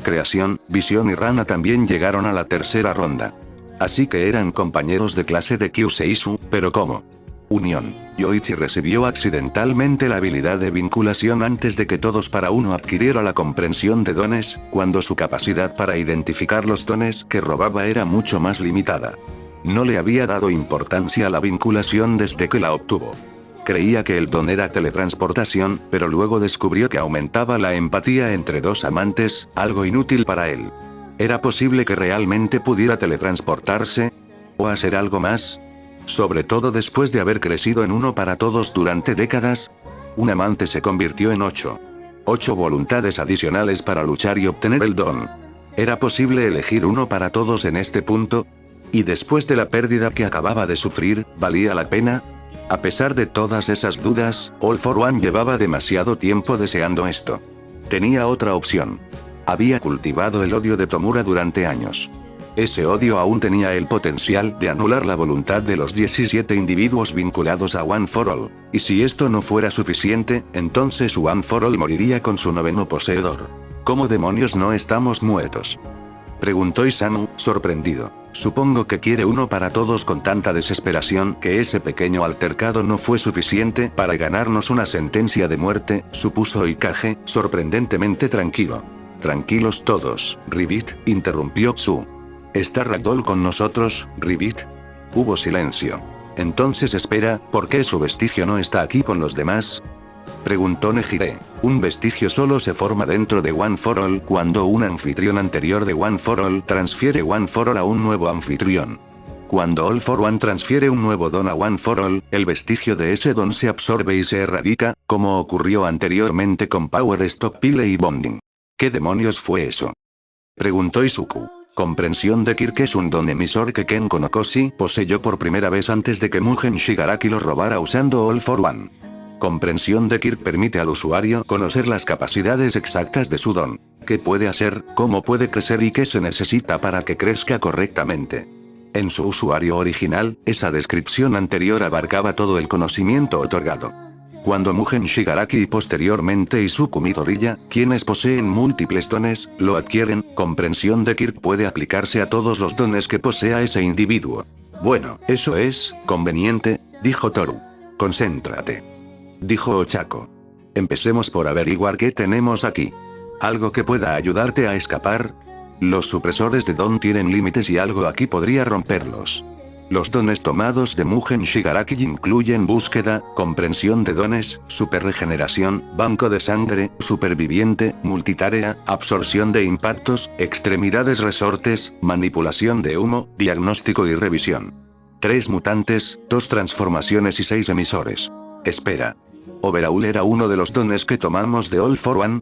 Creación, Visión y Rana también llegaron a la 3ª ronda. Así que eran compañeros de clase de Kyuseisu, pero ¿cómo? Unión. Yoichi recibió accidentalmente la habilidad de vinculación antes de que todos para uno adquiriera la comprensión de dones, cuando su capacidad para identificar los dones que robaba era mucho más limitada. No le había dado importancia a la vinculación desde que la obtuvo. Creía que el don era teletransportación, pero luego descubrió que aumentaba la empatía entre 2 amantes, algo inútil para él. ¿Era posible que realmente pudiera teletransportarse? ¿O hacer algo más? Sobre todo después de haber crecido en uno para todos durante décadas. Un amante se convirtió en 8. 8 voluntades adicionales para luchar y obtener el don. ¿Era posible elegir uno para todos en este punto? Y después de la pérdida que acababa de sufrir, ¿valía la pena? A pesar de todas esas dudas, All for One llevaba demasiado tiempo deseando esto. Tenía otra opción. Había cultivado el odio de Tomura durante años. Ese odio aún tenía el potencial de anular la voluntad de los 17 individuos vinculados a One for All, y si esto no fuera suficiente, entonces One for All moriría con su 9º poseedor. ¿Cómo demonios no estamos muertos?, preguntó Isamu, sorprendido. Supongo que quiere uno para todos con tanta desesperación que ese pequeño altercado no fue suficiente para ganarnos una sentencia de muerte, supuso Ikage, sorprendentemente tranquilo. Tranquilos todos, Ribbit, interrumpió Tsu. ¿Está Ragdoll con nosotros, Ribbit? Hubo silencio. Entonces espera, ¿por qué su vestigio no está aquí con los demás?, preguntó Nejire. Un vestigio solo se forma dentro de One for All cuando un anfitrión anterior de One for All transfiere One for All a un nuevo anfitrión. Cuando All for One transfiere un nuevo don a One for All, el vestigio de ese don se absorbe y se erradica, como ocurrió anteriormente con Power Stockpile y Bonding. ¿Qué demonios fue eso?, preguntó Izuku. Comprensión de Kirk es un don emisor que Ken Konokoshi poseyó por primera vez antes de que Mugen Shigaraki lo robara usando All for One. Comprensión de Kirk permite al usuario conocer las capacidades exactas de su don, qué puede hacer, cómo puede crecer y qué se necesita para que crezca correctamente. En su usuario original, esa descripción anterior abarcaba todo el conocimiento otorgado. Cuando Mugen Shigaraki y posteriormente Izuku Midoriya, quienes poseen múltiples dones, lo adquieren, comprensión de Kirk puede aplicarse a todos los dones que posea ese individuo. Bueno, eso es conveniente, dijo Toru. Concéntrate, dijo Ochako. Empecemos por averiguar qué tenemos aquí. ¿Algo que pueda ayudarte a escapar? Los supresores de don tienen límites y algo aquí podría romperlos. Los dones tomados de Mugen Shigaraki incluyen búsqueda, comprensión de dones, superregeneración, banco de sangre, superviviente, multitarea, absorción de impactos, extremidades resortes, manipulación de humo, diagnóstico y revisión. 3 mutantes, 2 transformaciones y 6 emisores. Espera. ¿Overhaul era uno de los dones que tomamos de All for One?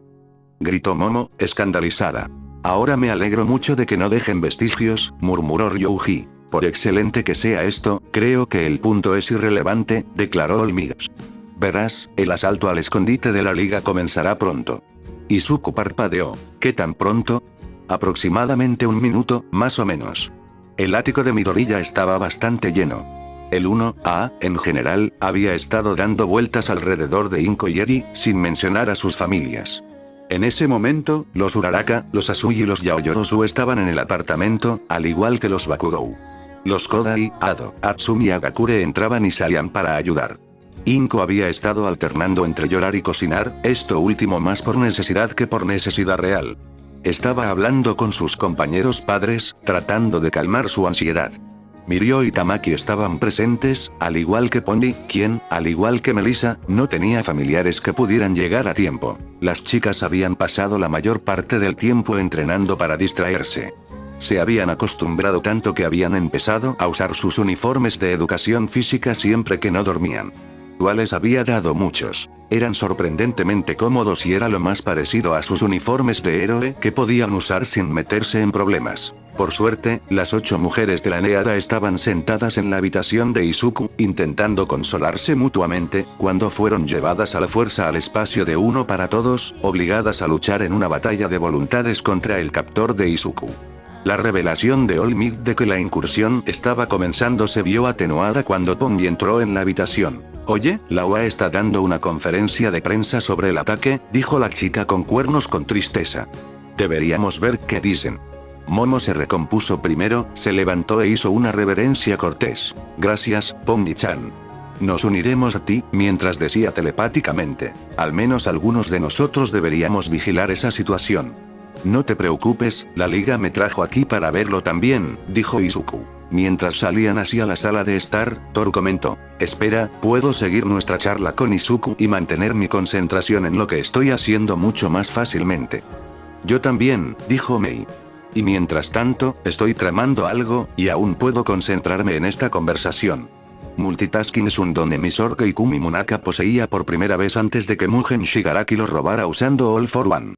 Gritó Momo, escandalizada. Ahora me alegro mucho de que no dejen vestigios, murmuró Ryuji. Por excelente que sea esto, creo que el punto es irrelevante, declaró Olmigas. Verás, el asalto al escondite de la liga comenzará pronto. Izuku parpadeó. ¿Qué tan pronto? Aproximadamente 1 minuto, más o menos. El ático de Midori ya estaba bastante lleno. El 1A, en general, había estado dando vueltas alrededor de Inko y Eri, sin mencionar a sus familias. En ese momento, los Uraraka, los Asui y los Yaoyorozu estaban en el apartamento, al igual que los Bakugou. Los Kodai, Ado, Atsumi y Agakure entraban y salían para ayudar. Inko había estado alternando entre llorar y cocinar, esto último más por necesidad que por necesidad real. Estaba hablando con sus compañeros padres, tratando de calmar su ansiedad. Mirio y Tamaki estaban presentes, al igual que Pony, quien, al igual que Melissa, no tenía familiares que pudieran llegar a tiempo. Las chicas habían pasado la mayor parte del tiempo entrenando para distraerse. Se habían acostumbrado tanto que habían empezado a usar sus uniformes de educación física siempre que no dormían. Les había dado muchos. Eran sorprendentemente cómodos y era lo más parecido a sus uniformes de héroe que podían usar sin meterse en problemas. Por suerte, las 8 mujeres de la Neada estaban sentadas en la habitación de Izuku, intentando consolarse mutuamente, cuando fueron llevadas a la fuerza al espacio de Uno para Todos, obligadas a luchar en una batalla de voluntades contra el captor de Izuku. La revelación de All Might de que la incursión estaba comenzando se vio atenuada cuando Pongi entró en la habitación. Oye, la UA está dando una conferencia de prensa sobre el ataque, dijo la chica con cuernos con tristeza. Deberíamos ver qué dicen. Momo se recompuso primero, se levantó e hizo una reverencia cortés. Gracias, Pongi-chan. Nos uniremos a ti, mientras decía telepáticamente. Al menos algunos de nosotros deberíamos vigilar esa situación. No te preocupes, la liga me trajo aquí para verlo también, dijo Izuku. Mientras salían hacia la sala de estar, Thor comentó. Espera, puedo seguir nuestra charla con Izuku y mantener mi concentración en lo que estoy haciendo mucho más fácilmente. Yo también, dijo Mei. Y mientras tanto, estoy tramando algo, y aún puedo concentrarme en esta conversación. Multitasking es un don emisor que Ikumi Munaka poseía por primera vez antes de que Mugen Shigaraki lo robara usando All for One.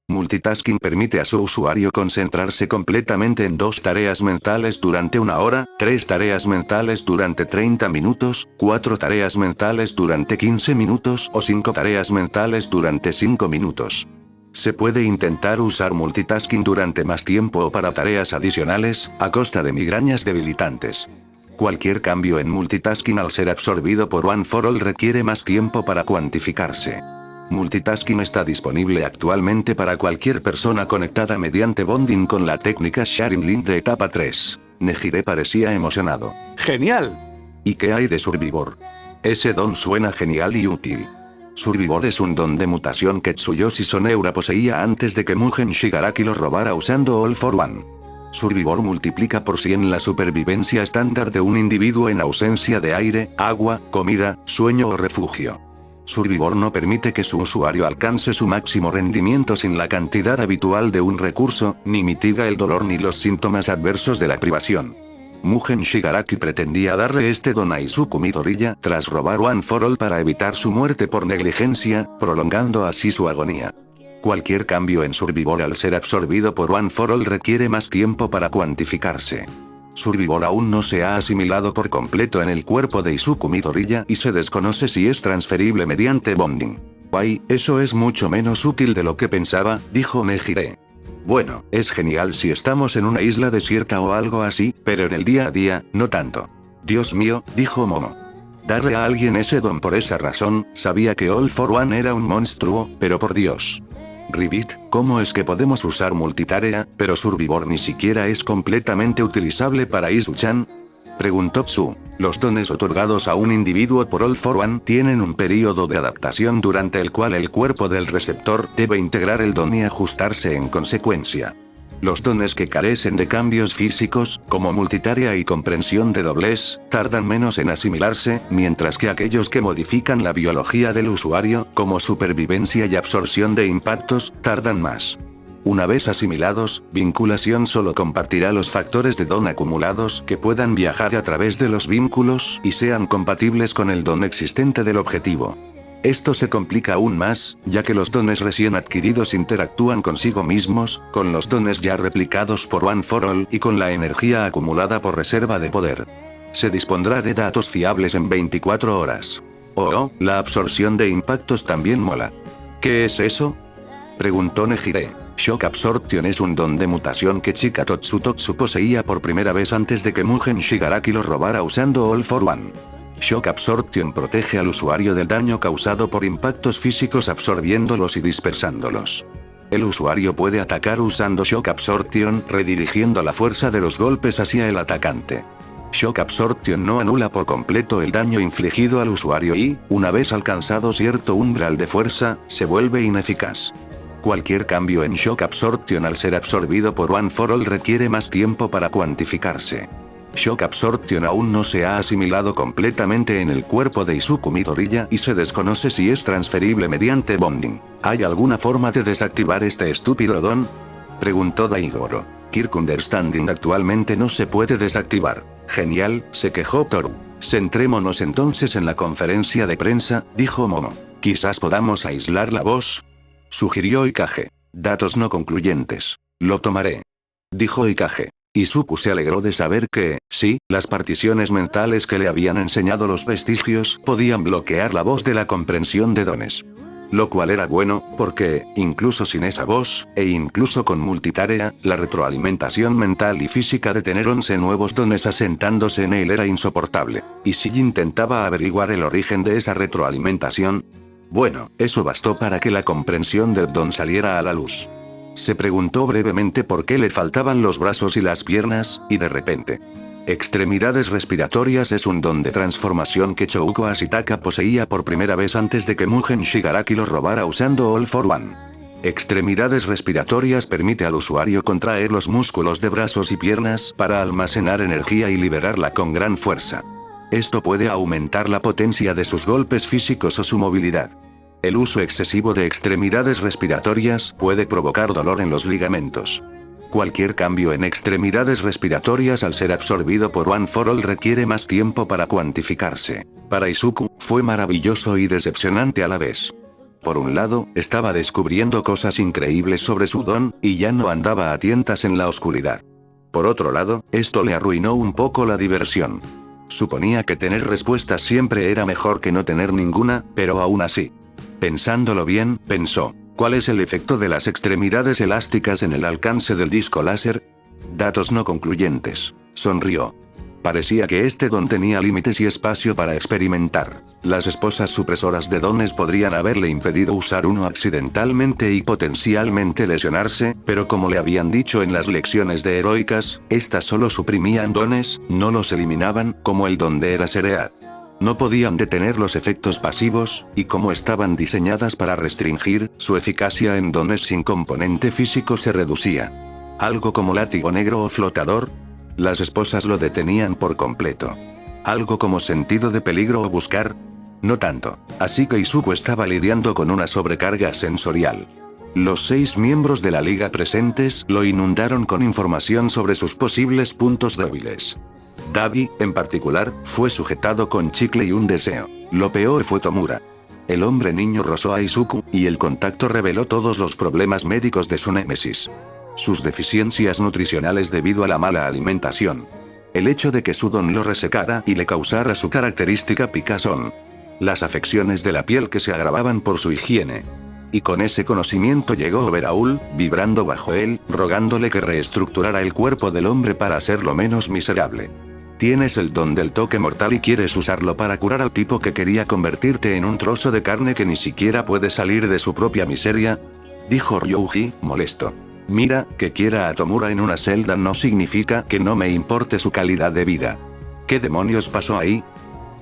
Multitasking permite a su usuario concentrarse completamente en 2 tareas mentales durante 1 hora, 3 tareas mentales durante 30 minutos, 4 tareas mentales durante 15 minutos o 5 tareas mentales durante 5 minutos. Se puede intentar usar multitasking durante más tiempo o para tareas adicionales, a costa de migrañas debilitantes. Cualquier cambio en multitasking al ser absorbido por One for All requiere más tiempo para cuantificarse. Multitasking está disponible actualmente para cualquier persona conectada mediante bonding con la técnica Sharing Link de etapa 3. Nejire parecía emocionado. ¡Genial! ¿Y qué hay de Survivor? Ese don suena genial y útil. Survivor es un don de mutación que Tsuyoshi Soneura poseía antes de que Mugen Shigaraki lo robara usando All for One. Survivor multiplica por 100 la supervivencia estándar de un individuo en ausencia de aire, agua, comida, sueño o refugio. Survivor no permite que su usuario alcance su máximo rendimiento sin la cantidad habitual de un recurso, ni mitiga el dolor ni los síntomas adversos de la privación. Mugen Shigaraki pretendía darle este don a Izuku Midoriya tras robar One for All para evitar su muerte por negligencia, prolongando así su agonía. Cualquier cambio en Survivor al ser absorbido por One for All requiere más tiempo para cuantificarse. Survivor aún no se ha asimilado por completo en el cuerpo de Izuku Midoriya y se desconoce si es transferible mediante bonding. Ay, eso es mucho menos útil de lo que pensaba, dijo Nejire. Bueno, es genial si estamos en una isla desierta o algo así, pero en el día a día, no tanto. Dios mío, dijo Momo. Darle a alguien ese don por esa razón, sabía que All for One era un monstruo, pero por Dios. Ribbit, ¿cómo es que podemos usar multitarea, pero Survivor ni siquiera es completamente utilizable para Izu-chan? Preguntó Tsu. Los dones otorgados a un individuo por All for One tienen un período de adaptación durante el cual el cuerpo del receptor debe integrar el don y ajustarse en consecuencia. Los dones que carecen de cambios físicos, como multitarea y comprensión de doblez, tardan menos en asimilarse, mientras que aquellos que modifican la biología del usuario, como supervivencia y absorción de impactos, tardan más. Una vez asimilados, vinculación solo compartirá los factores de don acumulados que puedan viajar a través de los vínculos y sean compatibles con el don existente del objetivo. Esto se complica aún más, ya que los dones recién adquiridos interactúan consigo mismos, con los dones ya replicados por One for All y con la energía acumulada por reserva de poder. Se dispondrá de datos fiables en 24 horas. Oh, la absorción de impactos también mola. ¿Qué es eso?, preguntó Nejire. Shock Absorption es un don de mutación que Chika Totsutotsu poseía por primera vez antes de que Mugen Shigaraki lo robara usando All for One. Shock Absorption protege al usuario del daño causado por impactos físicos absorbiéndolos y dispersándolos. El usuario puede atacar usando Shock Absorption, redirigiendo la fuerza de los golpes hacia el atacante. Shock Absorption no anula por completo el daño infligido al usuario y, una vez alcanzado cierto umbral de fuerza, se vuelve ineficaz. Cualquier cambio en Shock Absorption al ser absorbido por One for All requiere más tiempo para cuantificarse. Shock Absorption aún no se ha asimilado completamente en el cuerpo de Izuku Midoriya y se desconoce si es transferible mediante bonding. ¿Hay alguna forma de desactivar este estúpido don?, preguntó Daigoro. Kirk Understanding actualmente no se puede desactivar. Genial, se quejó Toru. Centrémonos entonces en la conferencia de prensa, dijo Momo. Quizás podamos aislar la voz, sugirió Ikage. Datos no concluyentes. Lo tomaré, dijo Ikage. Izuku se alegró de saber que, sí, las particiones mentales que le habían enseñado los vestigios podían bloquear la voz de la comprensión de dones. Lo cual era bueno, porque, incluso sin esa voz, e incluso con multitarea, la retroalimentación mental y física de tener 11 nuevos dones asentándose en él era insoportable. ¿Y si intentaba averiguar el origen de esa retroalimentación? Bueno, eso bastó para que la comprensión del don saliera a la luz. Se preguntó brevemente por qué le faltaban los brazos y las piernas, y de repente. Extremidades respiratorias es un don de transformación que Chouko Ashitaka poseía por primera vez antes de que Mugen Shigaraki lo robara usando All for One. Extremidades respiratorias permite al usuario contraer los músculos de brazos y piernas para almacenar energía y liberarla con gran fuerza. Esto puede aumentar la potencia de sus golpes físicos o su movilidad. El uso excesivo de extremidades respiratorias puede provocar dolor en los ligamentos. Cualquier cambio en extremidades respiratorias al ser absorbido por One for All requiere más tiempo para cuantificarse. Para Izuku, fue maravilloso y decepcionante a la vez. Por un lado, estaba descubriendo cosas increíbles sobre su don, y ya no andaba a tientas en la oscuridad. Por otro lado, esto le arruinó un poco la diversión. Suponía que tener respuestas siempre era mejor que no tener ninguna, pero aún así. Pensándolo bien, pensó, ¿cuál es el efecto de las extremidades elásticas en el alcance del disco láser? Datos no concluyentes. Sonrió. Parecía que este don tenía límites y espacio para experimentar. Las esposas supresoras de dones podrían haberle impedido usar uno accidentalmente y potencialmente lesionarse, pero como le habían dicho en las lecciones de heroicas, estas solo suprimían dones, no los eliminaban, como el don de Eraseread. No podían detener los efectos pasivos, y como estaban diseñadas para restringir, su eficacia en dones sin componente físico se reducía. Algo como látigo negro o flotador. Las esposas lo detenían por completo. Algo como sentido de peligro o buscar. No tanto. Así que Izuku estaba lidiando con una sobrecarga sensorial. Los 6 miembros de la liga presentes lo inundaron con información sobre sus posibles puntos débiles. Dabi, en particular, fue sujetado con chicle y un deseo. Lo peor fue Tomura. El hombre niño rozó a Izuku, y el contacto reveló todos los problemas médicos de su némesis. Sus deficiencias nutricionales debido a la mala alimentación. El hecho de que su don lo resecara y le causara su característica picazón. Las afecciones de la piel que se agravaban por su higiene. Y con ese conocimiento llegó Overhaul, vibrando bajo él, rogándole que reestructurara el cuerpo del hombre para hacerlo menos miserable. Tienes el don del toque mortal y quieres usarlo para curar al tipo que quería convertirte en un trozo de carne que ni siquiera puede salir de su propia miseria, dijo Ryuji, molesto. Mira, que quiera a Tomura en una celda no significa que no me importe su calidad de vida. ¿Qué demonios pasó ahí?,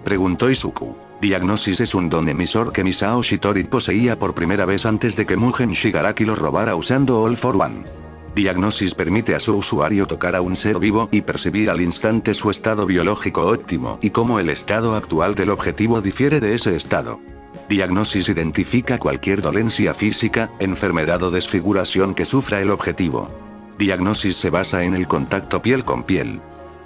preguntó Izuku. Diagnosis es un don emisor que Misao Shitori poseía por primera vez antes de que Mugen Shigaraki lo robara usando All for One. Diagnosis permite a su usuario tocar a un ser vivo y percibir al instante su estado biológico óptimo y cómo el estado actual del objetivo difiere de ese estado. Diagnosis identifica cualquier dolencia física, enfermedad o desfiguración que sufra el objetivo. Diagnosis se basa en el contacto piel con piel.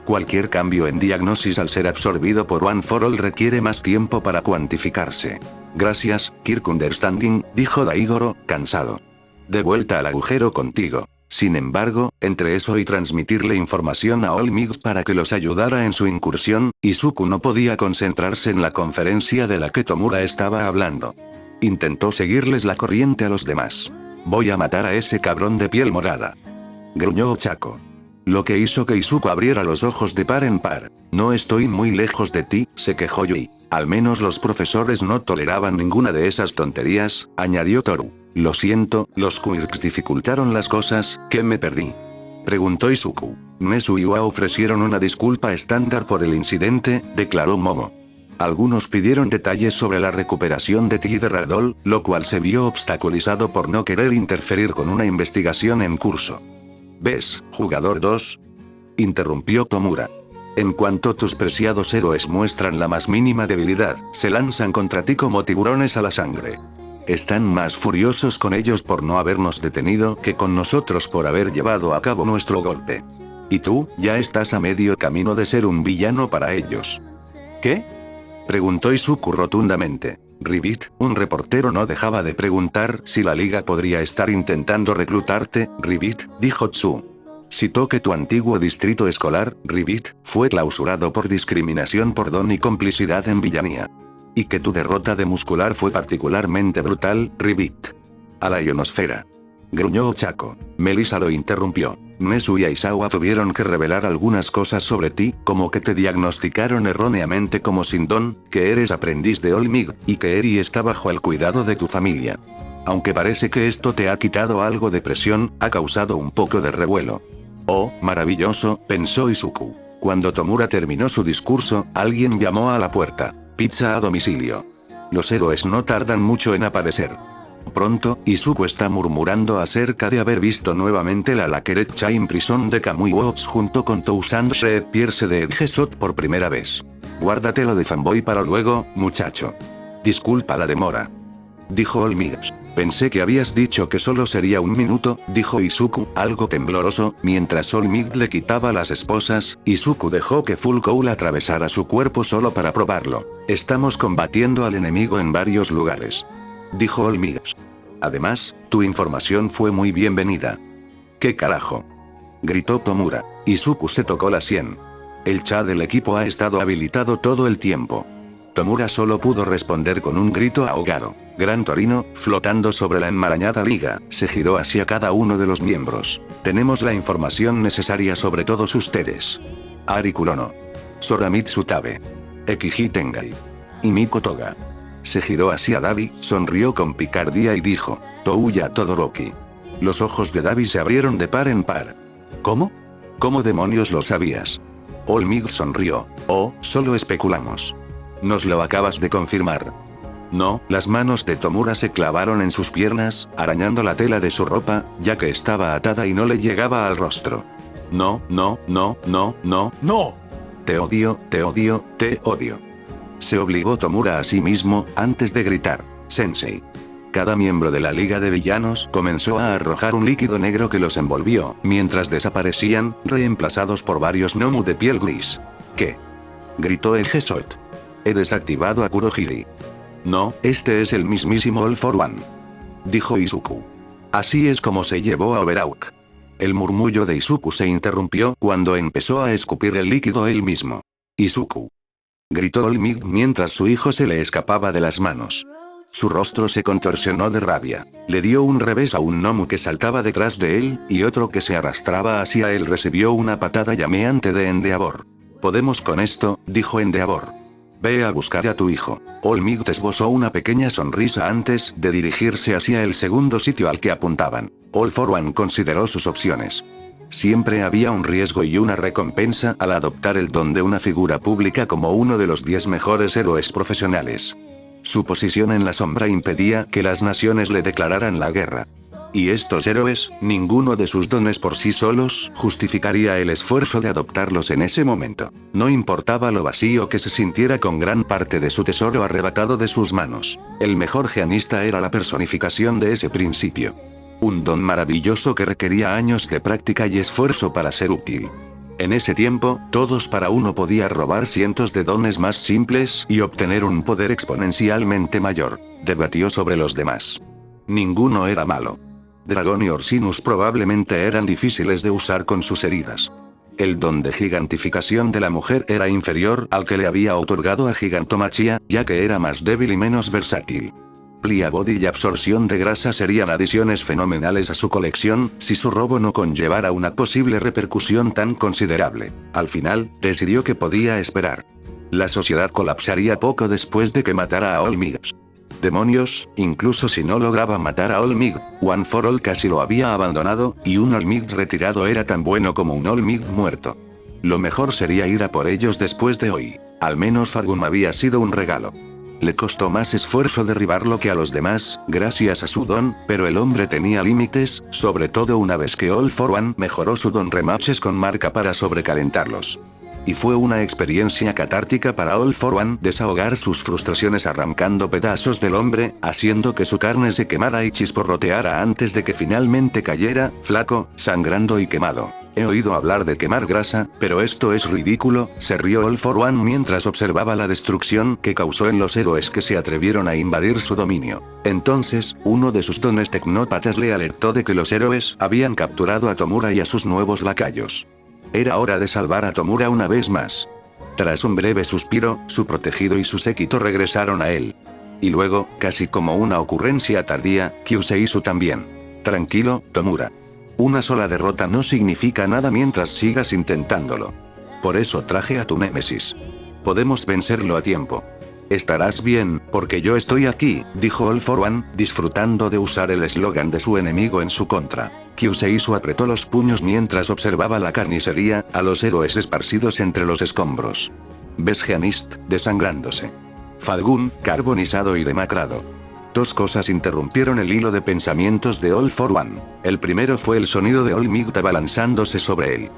Cualquier cambio en Diagnosis al ser absorbido por One for All requiere más tiempo para cuantificarse. Gracias, Kirk Understanding, dijo Daigoro, cansado. De vuelta al agujero contigo. Sin embargo, entre eso y transmitirle información a All Might para que los ayudara en su incursión, Izuku no podía concentrarse en la conferencia de la que Tomura estaba hablando. Intentó seguirles la corriente a los demás. Voy a matar a ese cabrón de piel morada. Gruñó Ochako. Lo que hizo que Izuku abriera los ojos de par en par. No estoy muy lejos de ti, se quejó Yui. Al menos los profesores no toleraban ninguna de esas tonterías, añadió Toru. Lo siento, los quirks dificultaron las cosas, ¿qué me perdí? Preguntó Izuku. Nezu y Ua ofrecieron una disculpa estándar por el incidente, declaró Momo. Algunos pidieron detalles sobre la recuperación de Ti y de Ragdoll, lo cual se vio obstaculizado por no querer interferir con una investigación en curso. ¿Ves, jugador 2? Interrumpió Tomura. En cuanto tus preciados héroes muestran la más mínima debilidad, se lanzan contra ti como tiburones a la sangre. Están más furiosos con ellos por no habernos detenido que con nosotros por haber llevado a cabo nuestro golpe. Y tú, ya estás a medio camino de ser un villano para ellos. ¿Qué? Preguntó Izuku rotundamente. Ribbit, un reportero no dejaba de preguntar si la liga podría estar intentando reclutarte, Ribbit, dijo Tsu. Citó que tu antiguo distrito escolar, Ribbit, fue clausurado por discriminación por don y complicidad en villanía. Y que tu derrota de muscular fue particularmente brutal, Ribbit. A la ionosfera. Gruñó Ochako. Melissa lo interrumpió. Nezu y Aizawa tuvieron que revelar algunas cosas sobre ti, como que te diagnosticaron erróneamente como sin don, que eres aprendiz de All Might, y que Eri está bajo el cuidado de tu familia. Aunque parece que esto te ha quitado algo de presión, ha causado un poco de revuelo. Oh, maravilloso, pensó Izuku. Cuando Tomura terminó su discurso, alguien llamó a la puerta. Pizza a domicilio. Los héroes no tardan mucho en aparecer. Pronto, Izuku está murmurando acerca de haber visto nuevamente la Lacqueret Chain Prison de Kamui Works junto con Toussaint Red Pierce de Edgesot por primera vez. Guárdatelo de fanboy para luego, muchacho. Disculpa la demora. Dijo All Might. Pensé que habías dicho que solo sería un minuto, dijo Izuku, algo tembloroso, mientras All Might le quitaba las esposas. Izuku dejó que Full Cowl atravesara su cuerpo solo para probarlo. Estamos combatiendo al enemigo en varios lugares. Dijo All Might. Además, tu información fue muy bienvenida. ¿Qué carajo? Gritó Tomura. Izuku se tocó la sien. El chat del equipo ha estado habilitado todo el tiempo. Tomura solo pudo responder con un grito ahogado. Gran Torino, flotando sobre la enmarañada liga, se giró hacia cada uno de los miembros. Tenemos la información necesaria sobre todos ustedes. Ari Kurono. Soramitsu Tabe. Ekiji Tengai. Y Miko Toga. Se giró hacia Dabi, sonrió con picardía y dijo, Touya Todoroki. Los ojos de Dabi se abrieron de par en par. ¿Cómo? ¿Cómo demonios lo sabías? All Might sonrió. Oh, solo especulamos. Nos lo acabas de confirmar. No, las manos de Tomura se clavaron en sus piernas, arañando la tela de su ropa, ya que estaba atada y no le llegaba al rostro. No, no, no, no, no, no. Te odio, te odio, te odio. Se obligó Tomura a sí mismo, antes de gritar, Sensei. Cada miembro de la Liga de Villanos comenzó a arrojar un líquido negro que los envolvió, mientras desaparecían, reemplazados por varios Nomu de piel gris. ¿Qué? Gritó Edgesot. He desactivado a Kurohiri. No, este es el mismísimo All for One. Dijo Izuku. Así es como se llevó a Overawk. El murmullo de Izuku se interrumpió cuando empezó a escupir el líquido él mismo. Izuku. Gritó All Might mientras su hijo se le escapaba de las manos. Su rostro se contorsionó de rabia. Le dio un revés a un Nomu que saltaba detrás de él, y otro que se arrastraba hacia él recibió una patada llameante de Endeavor. Podemos con esto, dijo Endeavor. Ve a buscar a tu hijo. All Might esbozó una pequeña sonrisa antes de dirigirse hacia el segundo sitio al que apuntaban. All for One consideró sus opciones. Siempre había un riesgo y una recompensa al adoptar el don de una figura pública como uno de los 10 mejores héroes profesionales. Su posición en la sombra impedía que las naciones le declararan la guerra. Y estos héroes, ninguno de sus dones por sí solos justificaría el esfuerzo de adoptarlos en ese momento. No importaba lo vacío que se sintiera con gran parte de su tesoro arrebatado de sus manos. El mejor geanista era la personificación de ese principio. Un don maravilloso que requería años de práctica y esfuerzo para ser útil. En ese tiempo, todos para uno podía robar cientos de dones más simples y obtener un poder exponencialmente mayor. Debatió sobre los demás. Ninguno era malo. Dragón y Orsinus probablemente eran difíciles de usar con sus heridas. El don de gigantificación de la mujer era inferior al que le había otorgado a Gigantomachia, ya que era más débil y menos versátil. Plia Body y absorción de grasa serían adiciones fenomenales a su colección, si su robo no conllevara una posible repercusión tan considerable. Al final, decidió que podía esperar. La sociedad colapsaría poco después de que matara a Olmig. Demonios, incluso si no lograba matar a Olmig, One for All casi lo había abandonado, y un Olmig retirado era tan bueno como un Olmig muerto. Lo mejor sería ir a por ellos después de hoy. Al menos Fargun había sido un regalo. Le costó más esfuerzo derribarlo que a los demás, gracias a su don, pero el hombre tenía límites, sobre todo una vez que All for One mejoró su don remaches con marca para sobrecalentarlos. Y fue una experiencia catártica para All for One desahogar sus frustraciones arrancando pedazos del hombre, haciendo que su carne se quemara y chisporroteara antes de que finalmente cayera, flaco, sangrando y quemado. He oído hablar de quemar grasa, pero esto es ridículo, se rió All for One mientras observaba la destrucción que causó en los héroes que se atrevieron a invadir su dominio. Entonces, uno de sus dones tecnópatas le alertó de que los héroes habían capturado a Tomura y a sus nuevos lacayos. Era hora de salvar a Tomura una vez más. Tras un breve suspiro, su protegido y su séquito regresaron a él. Y luego, casi como una ocurrencia tardía, Kyuseisu también. Tranquilo, Tomura. Una sola derrota no significa nada mientras sigas intentándolo. Por eso traje a tu némesis. Podemos vencerlo a tiempo. Estarás bien, porque yo estoy aquí, dijo All for One, disfrutando de usar el eslogan de su enemigo en su contra. Kyuseisu apretó los puños mientras observaba la carnicería, a los héroes esparcidos entre los escombros. Ves Geanist, desangrándose. Fargun, carbonizado y demacrado. Dos cosas interrumpieron el hilo de pensamientos de All for One. El primero fue el sonido de Olmig abalanzándose sobre él.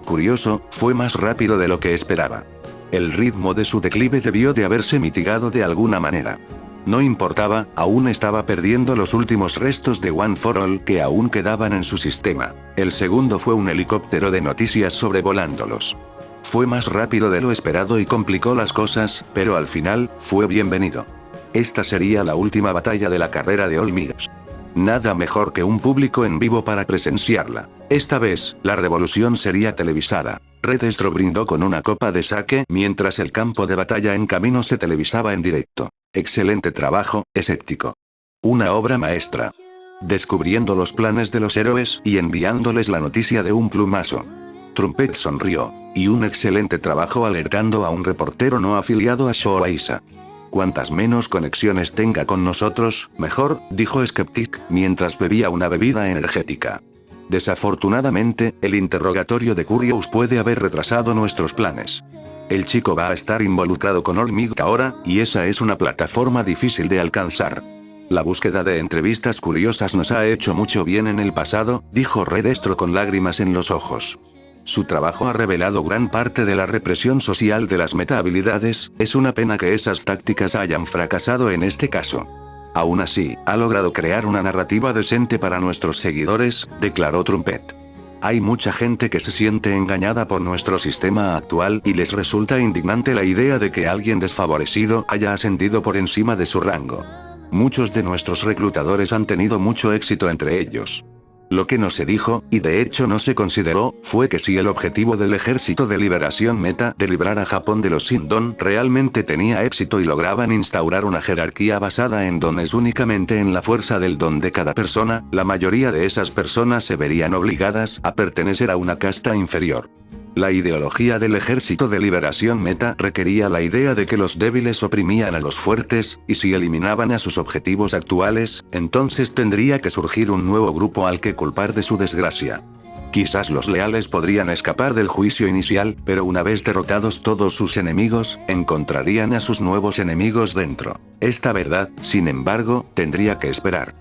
Curioso, fue más rápido de lo que esperaba. El ritmo de su declive debió de haberse mitigado de alguna manera. No importaba, aún estaba perdiendo los últimos restos de One for All que aún quedaban en su sistema. El segundo fue un helicóptero de noticias sobrevolándolos. Fue más rápido de lo esperado y complicó las cosas, pero al final, fue bienvenido. Esta sería la última batalla de la carrera de Olmig. Nada mejor que un público en vivo para presenciarla. Esta vez, la revolución sería televisada. Redestro brindó con una copa de sake mientras el campo de batalla en camino se televisaba en directo. Excelente trabajo, escéptico. Una obra maestra. Descubriendo los planes de los héroes y enviándoles la noticia de un plumazo. Trumpet sonrió. Y un excelente trabajo alertando a un reportero no afiliado a Shoaisa. Cuantas menos conexiones tenga con nosotros, mejor, dijo Skeptic, mientras bebía una bebida energética. Desafortunadamente, el interrogatorio de Curious puede haber retrasado nuestros planes. El chico va a estar involucrado con Olmig ahora, y esa es una plataforma difícil de alcanzar. La búsqueda de entrevistas curiosas nos ha hecho mucho bien en el pasado, dijo Redestro con lágrimas en los ojos. Su trabajo ha revelado gran parte de la represión social de las metahabilidades, es una pena que esas tácticas hayan fracasado en este caso. Aún así, ha logrado crear una narrativa decente para nuestros seguidores, declaró Trumpet. Hay mucha gente que se siente engañada por nuestro sistema actual y les resulta indignante la idea de que alguien desfavorecido haya ascendido por encima de su rango. Muchos de nuestros reclutadores han tenido mucho éxito entre ellos. Lo que no se dijo, y de hecho no se consideró, fue que si el objetivo del Ejército de Liberación Meta de librar a Japón de los Sindon realmente tenía éxito y lograban instaurar una jerarquía basada en dones únicamente en la fuerza del don de cada persona, la mayoría de esas personas se verían obligadas a pertenecer a una casta inferior. La ideología del Ejército de Liberación Meta requería la idea de que los débiles oprimían a los fuertes, y si eliminaban a sus objetivos actuales, entonces tendría que surgir un nuevo grupo al que culpar de su desgracia. Quizás los leales podrían escapar del juicio inicial, pero una vez derrotados todos sus enemigos, encontrarían a sus nuevos enemigos dentro. Esta verdad, sin embargo, tendría que esperar.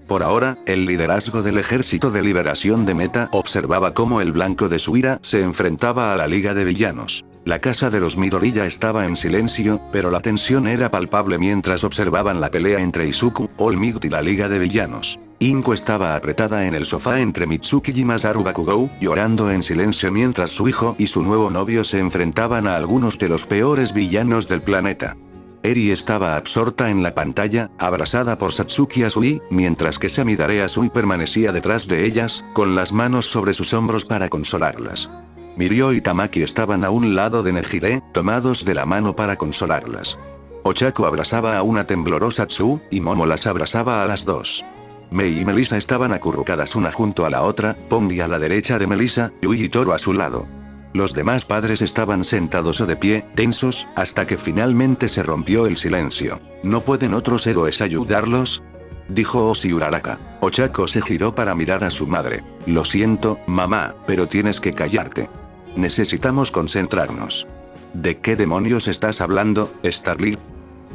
Por ahora, el liderazgo del Ejército de Liberación de Meta observaba cómo el blanco de su ira se enfrentaba a la Liga de Villanos. La casa de los Midoriya estaba en silencio, pero la tensión era palpable mientras observaban la pelea entre Izuku, All Might y la Liga de Villanos. Inko estaba apretada en el sofá entre Mitsuki y Masaru Bakugou, llorando en silencio mientras su hijo y su nuevo novio se enfrentaban a algunos de los peores villanos del planeta. Eri estaba absorta en la pantalla, abrazada por Satsuki Asui, mientras que Samidare Asui permanecía detrás de ellas, con las manos sobre sus hombros para consolarlas. Mirio y Tamaki estaban a un lado de Nejire, tomados de la mano para consolarlas. Ochako abrazaba a una temblorosa Tsu, y Momo las abrazaba a las dos. Mei y Melissa estaban acurrucadas una junto a la otra, Pongi a la derecha de Melissa, Yui y Toro a su lado. Los demás padres estaban sentados o de pie, tensos, hasta que finalmente se rompió el silencio. ¿No pueden otros héroes ayudarlos?, dijo Oshi Uraraka. Ochako se giró para mirar a su madre. Lo siento, mamá, pero tienes que callarte. Necesitamos concentrarnos. ¿De qué demonios estás hablando, Starly?,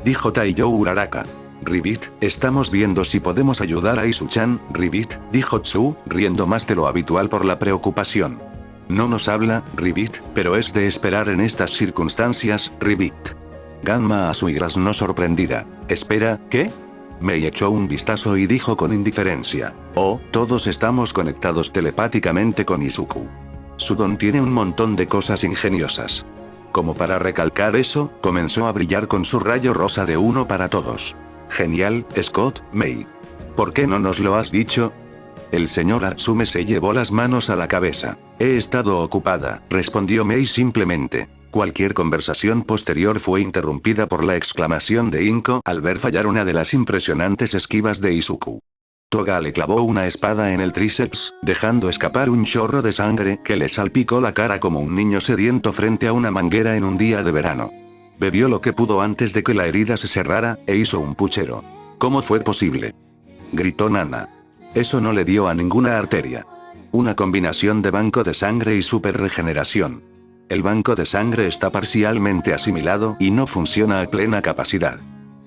dijo Taiyo Uraraka. Ribbit, estamos viendo si podemos ayudar a Isu-chan, Ribbit, dijo Tsu, riendo más de lo habitual por la preocupación. No nos habla, Ribbit, pero es de esperar en estas circunstancias, Ribbit. Gamma Asui graznó sorprendida. Espera, ¿qué? Mei echó un vistazo y dijo con indiferencia. Oh, todos estamos conectados telepáticamente con Izuku. Sudon tiene un montón de cosas ingeniosas. Como para recalcar eso, comenzó a brillar con su rayo rosa de uno para todos. Genial, Scott, Mei. ¿Por qué no nos lo has dicho? El señor Atsume se llevó las manos a la cabeza. He estado ocupada, respondió Mei simplemente. Cualquier conversación posterior fue interrumpida por la exclamación de Inko al ver fallar una de las impresionantes esquivas de Izuku. Toga le clavó una espada en el tríceps, dejando escapar un chorro de sangre que le salpicó la cara como un niño sediento frente a una manguera en un día de verano. Bebió lo que pudo antes de que la herida se cerrara, e hizo un puchero. ¿Cómo fue posible?, gritó Nana. Eso no le dio a ninguna arteria. Una combinación de banco de sangre y superregeneración. El banco de sangre está parcialmente asimilado y no funciona a plena capacidad.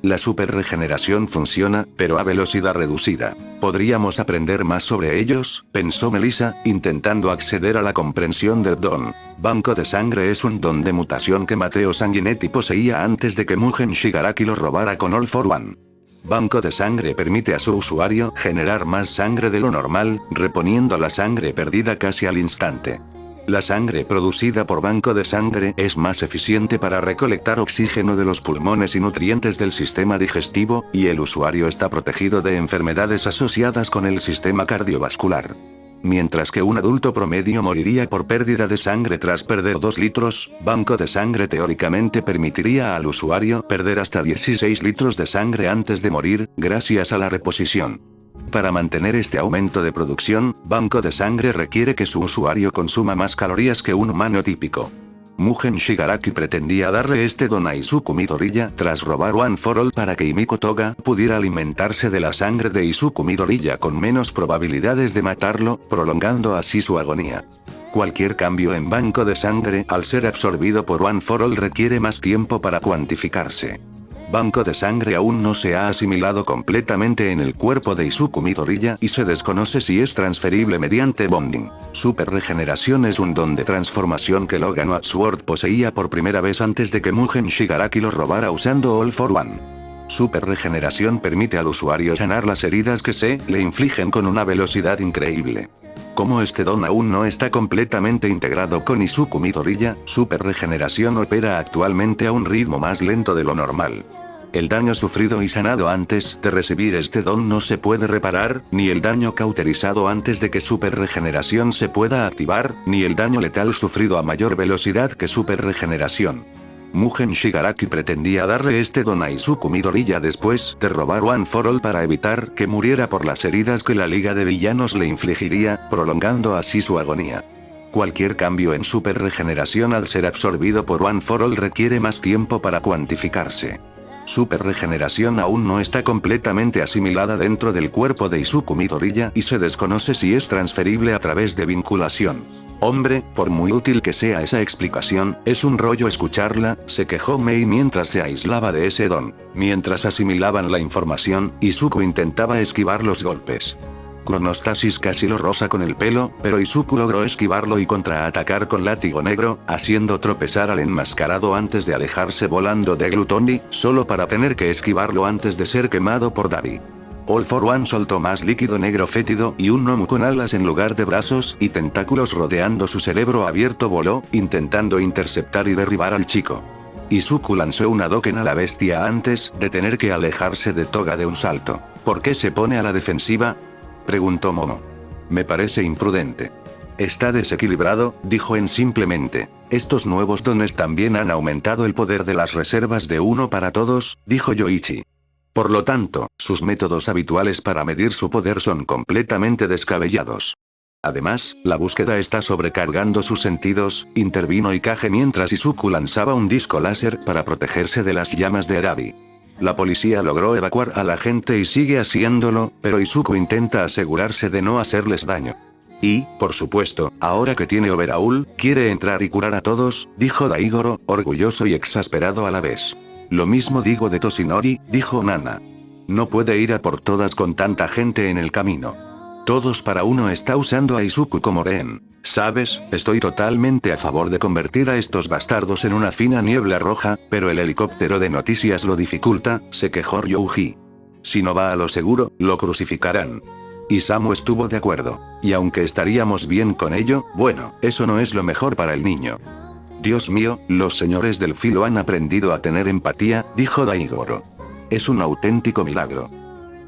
La superregeneración funciona, pero a velocidad reducida. ¿Podríamos aprender más sobre ellos?, pensó Melissa, intentando acceder a la comprensión del don. Banco de sangre es un don de mutación que Mateo Sanguinetti poseía antes de que Mugen Shigaraki lo robara con All for One. Banco de sangre permite a su usuario generar más sangre de lo normal, reponiendo la sangre perdida casi al instante. La sangre producida por banco de sangre es más eficiente para recolectar oxígeno de los pulmones y nutrientes del sistema digestivo, y el usuario está protegido de enfermedades asociadas con el sistema cardiovascular. Mientras que un adulto promedio moriría por pérdida de sangre tras perder 2 litros, banco de sangre teóricamente permitiría al usuario perder hasta 16 litros de sangre antes de morir, gracias a la reposición. Para mantener este aumento de producción, banco de sangre requiere que su usuario consuma más calorías que un humano típico. Mugen Shigaraki pretendía darle este don a Izuku Midoriya tras robar One for All para que Himiko Toga pudiera alimentarse de la sangre de Izuku Midoriya con menos probabilidades de matarlo, prolongando así su agonía. Cualquier cambio en banco de sangre al ser absorbido por One for All requiere más tiempo para cuantificarse. Banco de sangre aún no se ha asimilado completamente en el cuerpo de Izuku Midoriya y se desconoce si es transferible mediante bonding. Superregeneración es un don de transformación que Logan Wadsworth poseía por primera vez antes de que Mugen Shigaraki lo robara usando All for One. Superregeneración permite al usuario sanar las heridas que se le infligen con una velocidad increíble. Como este don aún no está completamente integrado con Izuku Midoriya, superregeneración opera actualmente a un ritmo más lento de lo normal. El daño sufrido y sanado antes de recibir este don no se puede reparar, ni el daño cauterizado antes de que superregeneración se pueda activar, ni el daño letal sufrido a mayor velocidad que superregeneración. Mugen Shigaraki pretendía darle este don a Izuku Midoriya después de robar One for All para evitar que muriera por las heridas que la Liga de Villanos le infligiría, prolongando así su agonía. Cualquier cambio en superregeneración al ser absorbido por One for All requiere más tiempo para cuantificarse. Superregeneración aún no está completamente asimilada dentro del cuerpo de Izuku Midoriya y se desconoce si es transferible a través de vinculación. Hombre, por muy útil que sea esa explicación, es un rollo escucharla, se quejó Mei mientras se aislaba de ese don. Mientras asimilaban la información, Izuku intentaba esquivar los golpes. Cronostasis casi lo roza con el pelo, pero Izuku logró esquivarlo y contraatacar con látigo negro, haciendo tropezar al enmascarado antes de alejarse volando de Gluttony, solo para tener que esquivarlo antes de ser quemado por Dabi. All for One soltó más líquido negro fétido y un gnomo con alas en lugar de brazos y tentáculos rodeando su cerebro abierto voló, intentando interceptar y derribar al chico. Izuku lanzó un Hadouken a la bestia antes de tener que alejarse de Toga de un salto. ¿Por qué se pone a la defensiva?, preguntó Momo. Me parece imprudente. Está desequilibrado, dijo En simplemente. Estos nuevos dones también han aumentado el poder de las reservas de uno para todos, dijo Yoichi. Por lo tanto, sus métodos habituales para medir su poder son completamente descabellados. Además, la búsqueda está sobrecargando sus sentidos, intervino Ikage mientras Izuku lanzaba un disco láser para protegerse de las llamas de Dabi. La policía logró evacuar a la gente y sigue haciéndolo, pero Izuku intenta asegurarse de no hacerles daño. Y, por supuesto, ahora que tiene overhaul, quiere entrar y curar a todos, dijo Daigoro, orgulloso y exasperado a la vez. Lo mismo digo de Toshinori, dijo Nana. No puede ir a por todas con tanta gente en el camino. Todos para uno está usando a Izuku como rehén. ¿Sabes? Estoy totalmente a favor de convertir a estos bastardos en una fina niebla roja, pero el helicóptero de noticias lo dificulta, se quejó Ryuji. Si no va a lo seguro, lo crucificarán. Isamu estuvo de acuerdo. Y aunque estaríamos bien con ello, bueno, eso no es lo mejor para el niño. Dios mío, los señores del filo han aprendido a tener empatía, dijo Daigoro. Es un auténtico milagro.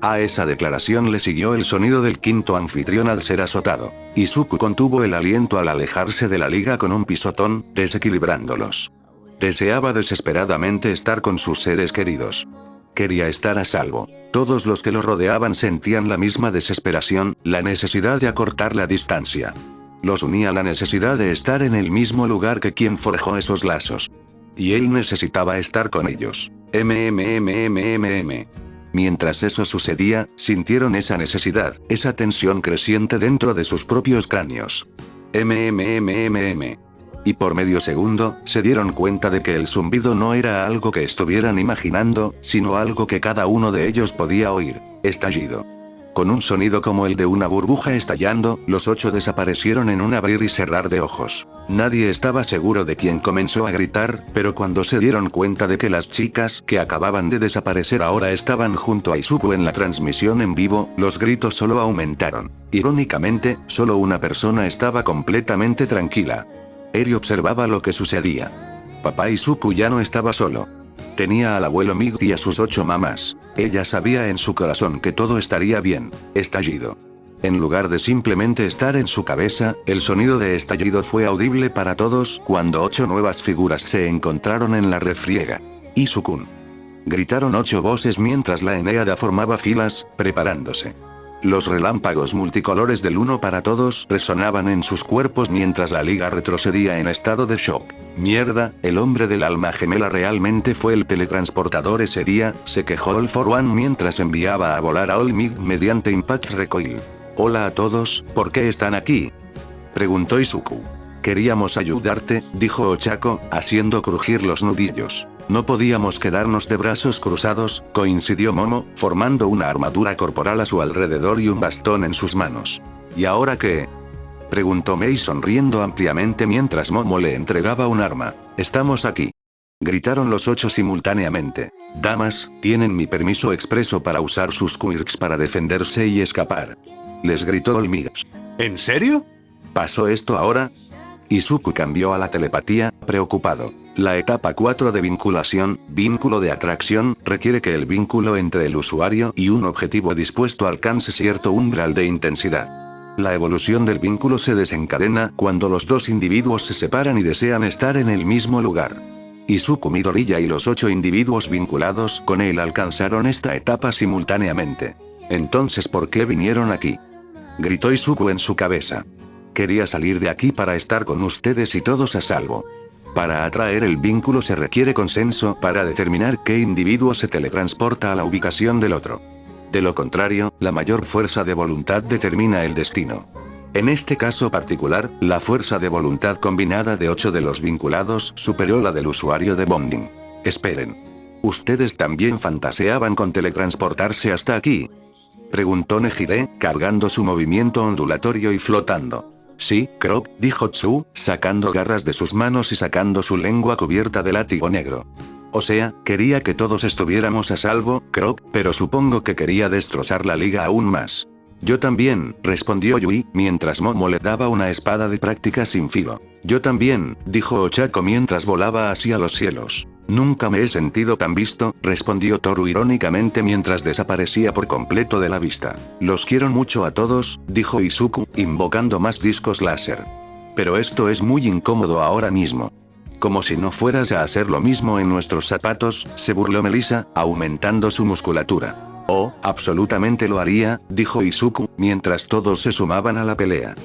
A esa declaración le siguió el sonido del quinto anfitrión al ser azotado. Izuku contuvo el aliento al alejarse de la liga con un pisotón, desequilibrándolos. Deseaba desesperadamente estar con sus seres queridos. Quería estar a salvo. Todos los que lo rodeaban sentían la misma desesperación, la necesidad de acortar la distancia. Los unía la necesidad de estar en el mismo lugar que quien forjó esos lazos. Y él necesitaba estar con ellos. Mientras eso sucedía, sintieron esa necesidad, esa tensión creciente dentro de sus propios cráneos. Y por medio segundo, se dieron cuenta de que el zumbido no era algo que estuvieran imaginando, sino algo que cada uno de ellos podía oír. Estallido. Con un sonido como el de una burbuja estallando, los 8 desaparecieron en un abrir y cerrar de ojos. Nadie estaba seguro de quién comenzó a gritar, pero cuando se dieron cuenta de que las chicas que acababan de desaparecer ahora estaban junto a Izuku en la transmisión en vivo, los gritos solo aumentaron. Irónicamente, solo una persona estaba completamente tranquila. Eri observaba lo que sucedía. Papá Izuku ya no estaba solo. Tenía al abuelo Mig y a sus 8 mamás. Ella sabía en su corazón que todo estaría bien. Estallido. En lugar de simplemente estar en su cabeza, el sonido de estallido fue audible para todos cuando 8 nuevas figuras se encontraron en la refriega. Izuku. Gritaron 8 voces mientras la Eneada formaba filas, preparándose. Los relámpagos multicolores del uno para todos resonaban en sus cuerpos mientras la liga retrocedía en estado de shock. Mierda, el hombre del alma gemela realmente fue el teletransportador ese día, se quejó All for One mientras enviaba a volar a All Might mediante Impact Recoil. Hola a todos, ¿por qué están aquí?, preguntó Izuku. Queríamos ayudarte, dijo Ochako, haciendo crujir los nudillos. No podíamos quedarnos de brazos cruzados, coincidió Momo, formando una armadura corporal a su alrededor y un bastón en sus manos. ¿Y ahora qué?, preguntó Mei sonriendo ampliamente mientras Momo le entregaba un arma. Estamos aquí. Gritaron los 8 simultáneamente. Damas, tienen mi permiso expreso para usar sus quirks para defenderse y escapar. Les gritó Olmig. ¿En serio? ¿Pasó esto ahora? Izuku cambió a la telepatía, preocupado. La etapa 4 de vinculación, vínculo de atracción, requiere que el vínculo entre el usuario y un objetivo dispuesto alcance cierto umbral de intensidad. La evolución del vínculo se desencadena cuando los 2 individuos se separan y desean estar en el mismo lugar. Izuku Midoriya y los 8 individuos vinculados con él alcanzaron esta etapa simultáneamente. Entonces, ¿por qué vinieron aquí?, gritó Izuku en su cabeza. Quería salir de aquí para estar con ustedes y todos a salvo. Para atraer el vínculo se requiere consenso para determinar qué individuo se teletransporta a la ubicación del otro. De lo contrario, la mayor fuerza de voluntad determina el destino. En este caso particular, la fuerza de voluntad combinada de 8 de los vinculados superó la del usuario de Bonding. Esperen. ¿Ustedes también fantaseaban con teletransportarse hasta aquí?, preguntó Nejire, cargando su movimiento ondulatorio y flotando. Sí, Croc, dijo Tsu, sacando garras de sus manos y sacando su lengua cubierta de látigo negro. O sea, quería que todos estuviéramos a salvo, Croc, pero supongo que quería destrozar la liga aún más. Yo también, respondió Yui, mientras Momo le daba una espada de práctica sin filo. Yo también, dijo Ochako mientras volaba hacia los cielos. Nunca me he sentido tan visto, respondió Toru irónicamente mientras desaparecía por completo de la vista. Los quiero mucho a todos, dijo Izuku, invocando más discos láser. Pero esto es muy incómodo ahora mismo. Como si no fueras a hacer lo mismo en nuestros zapatos, se burló Melissa, aumentando su musculatura. Oh, absolutamente lo haría, dijo Izuku, mientras todos se sumaban a la pelea.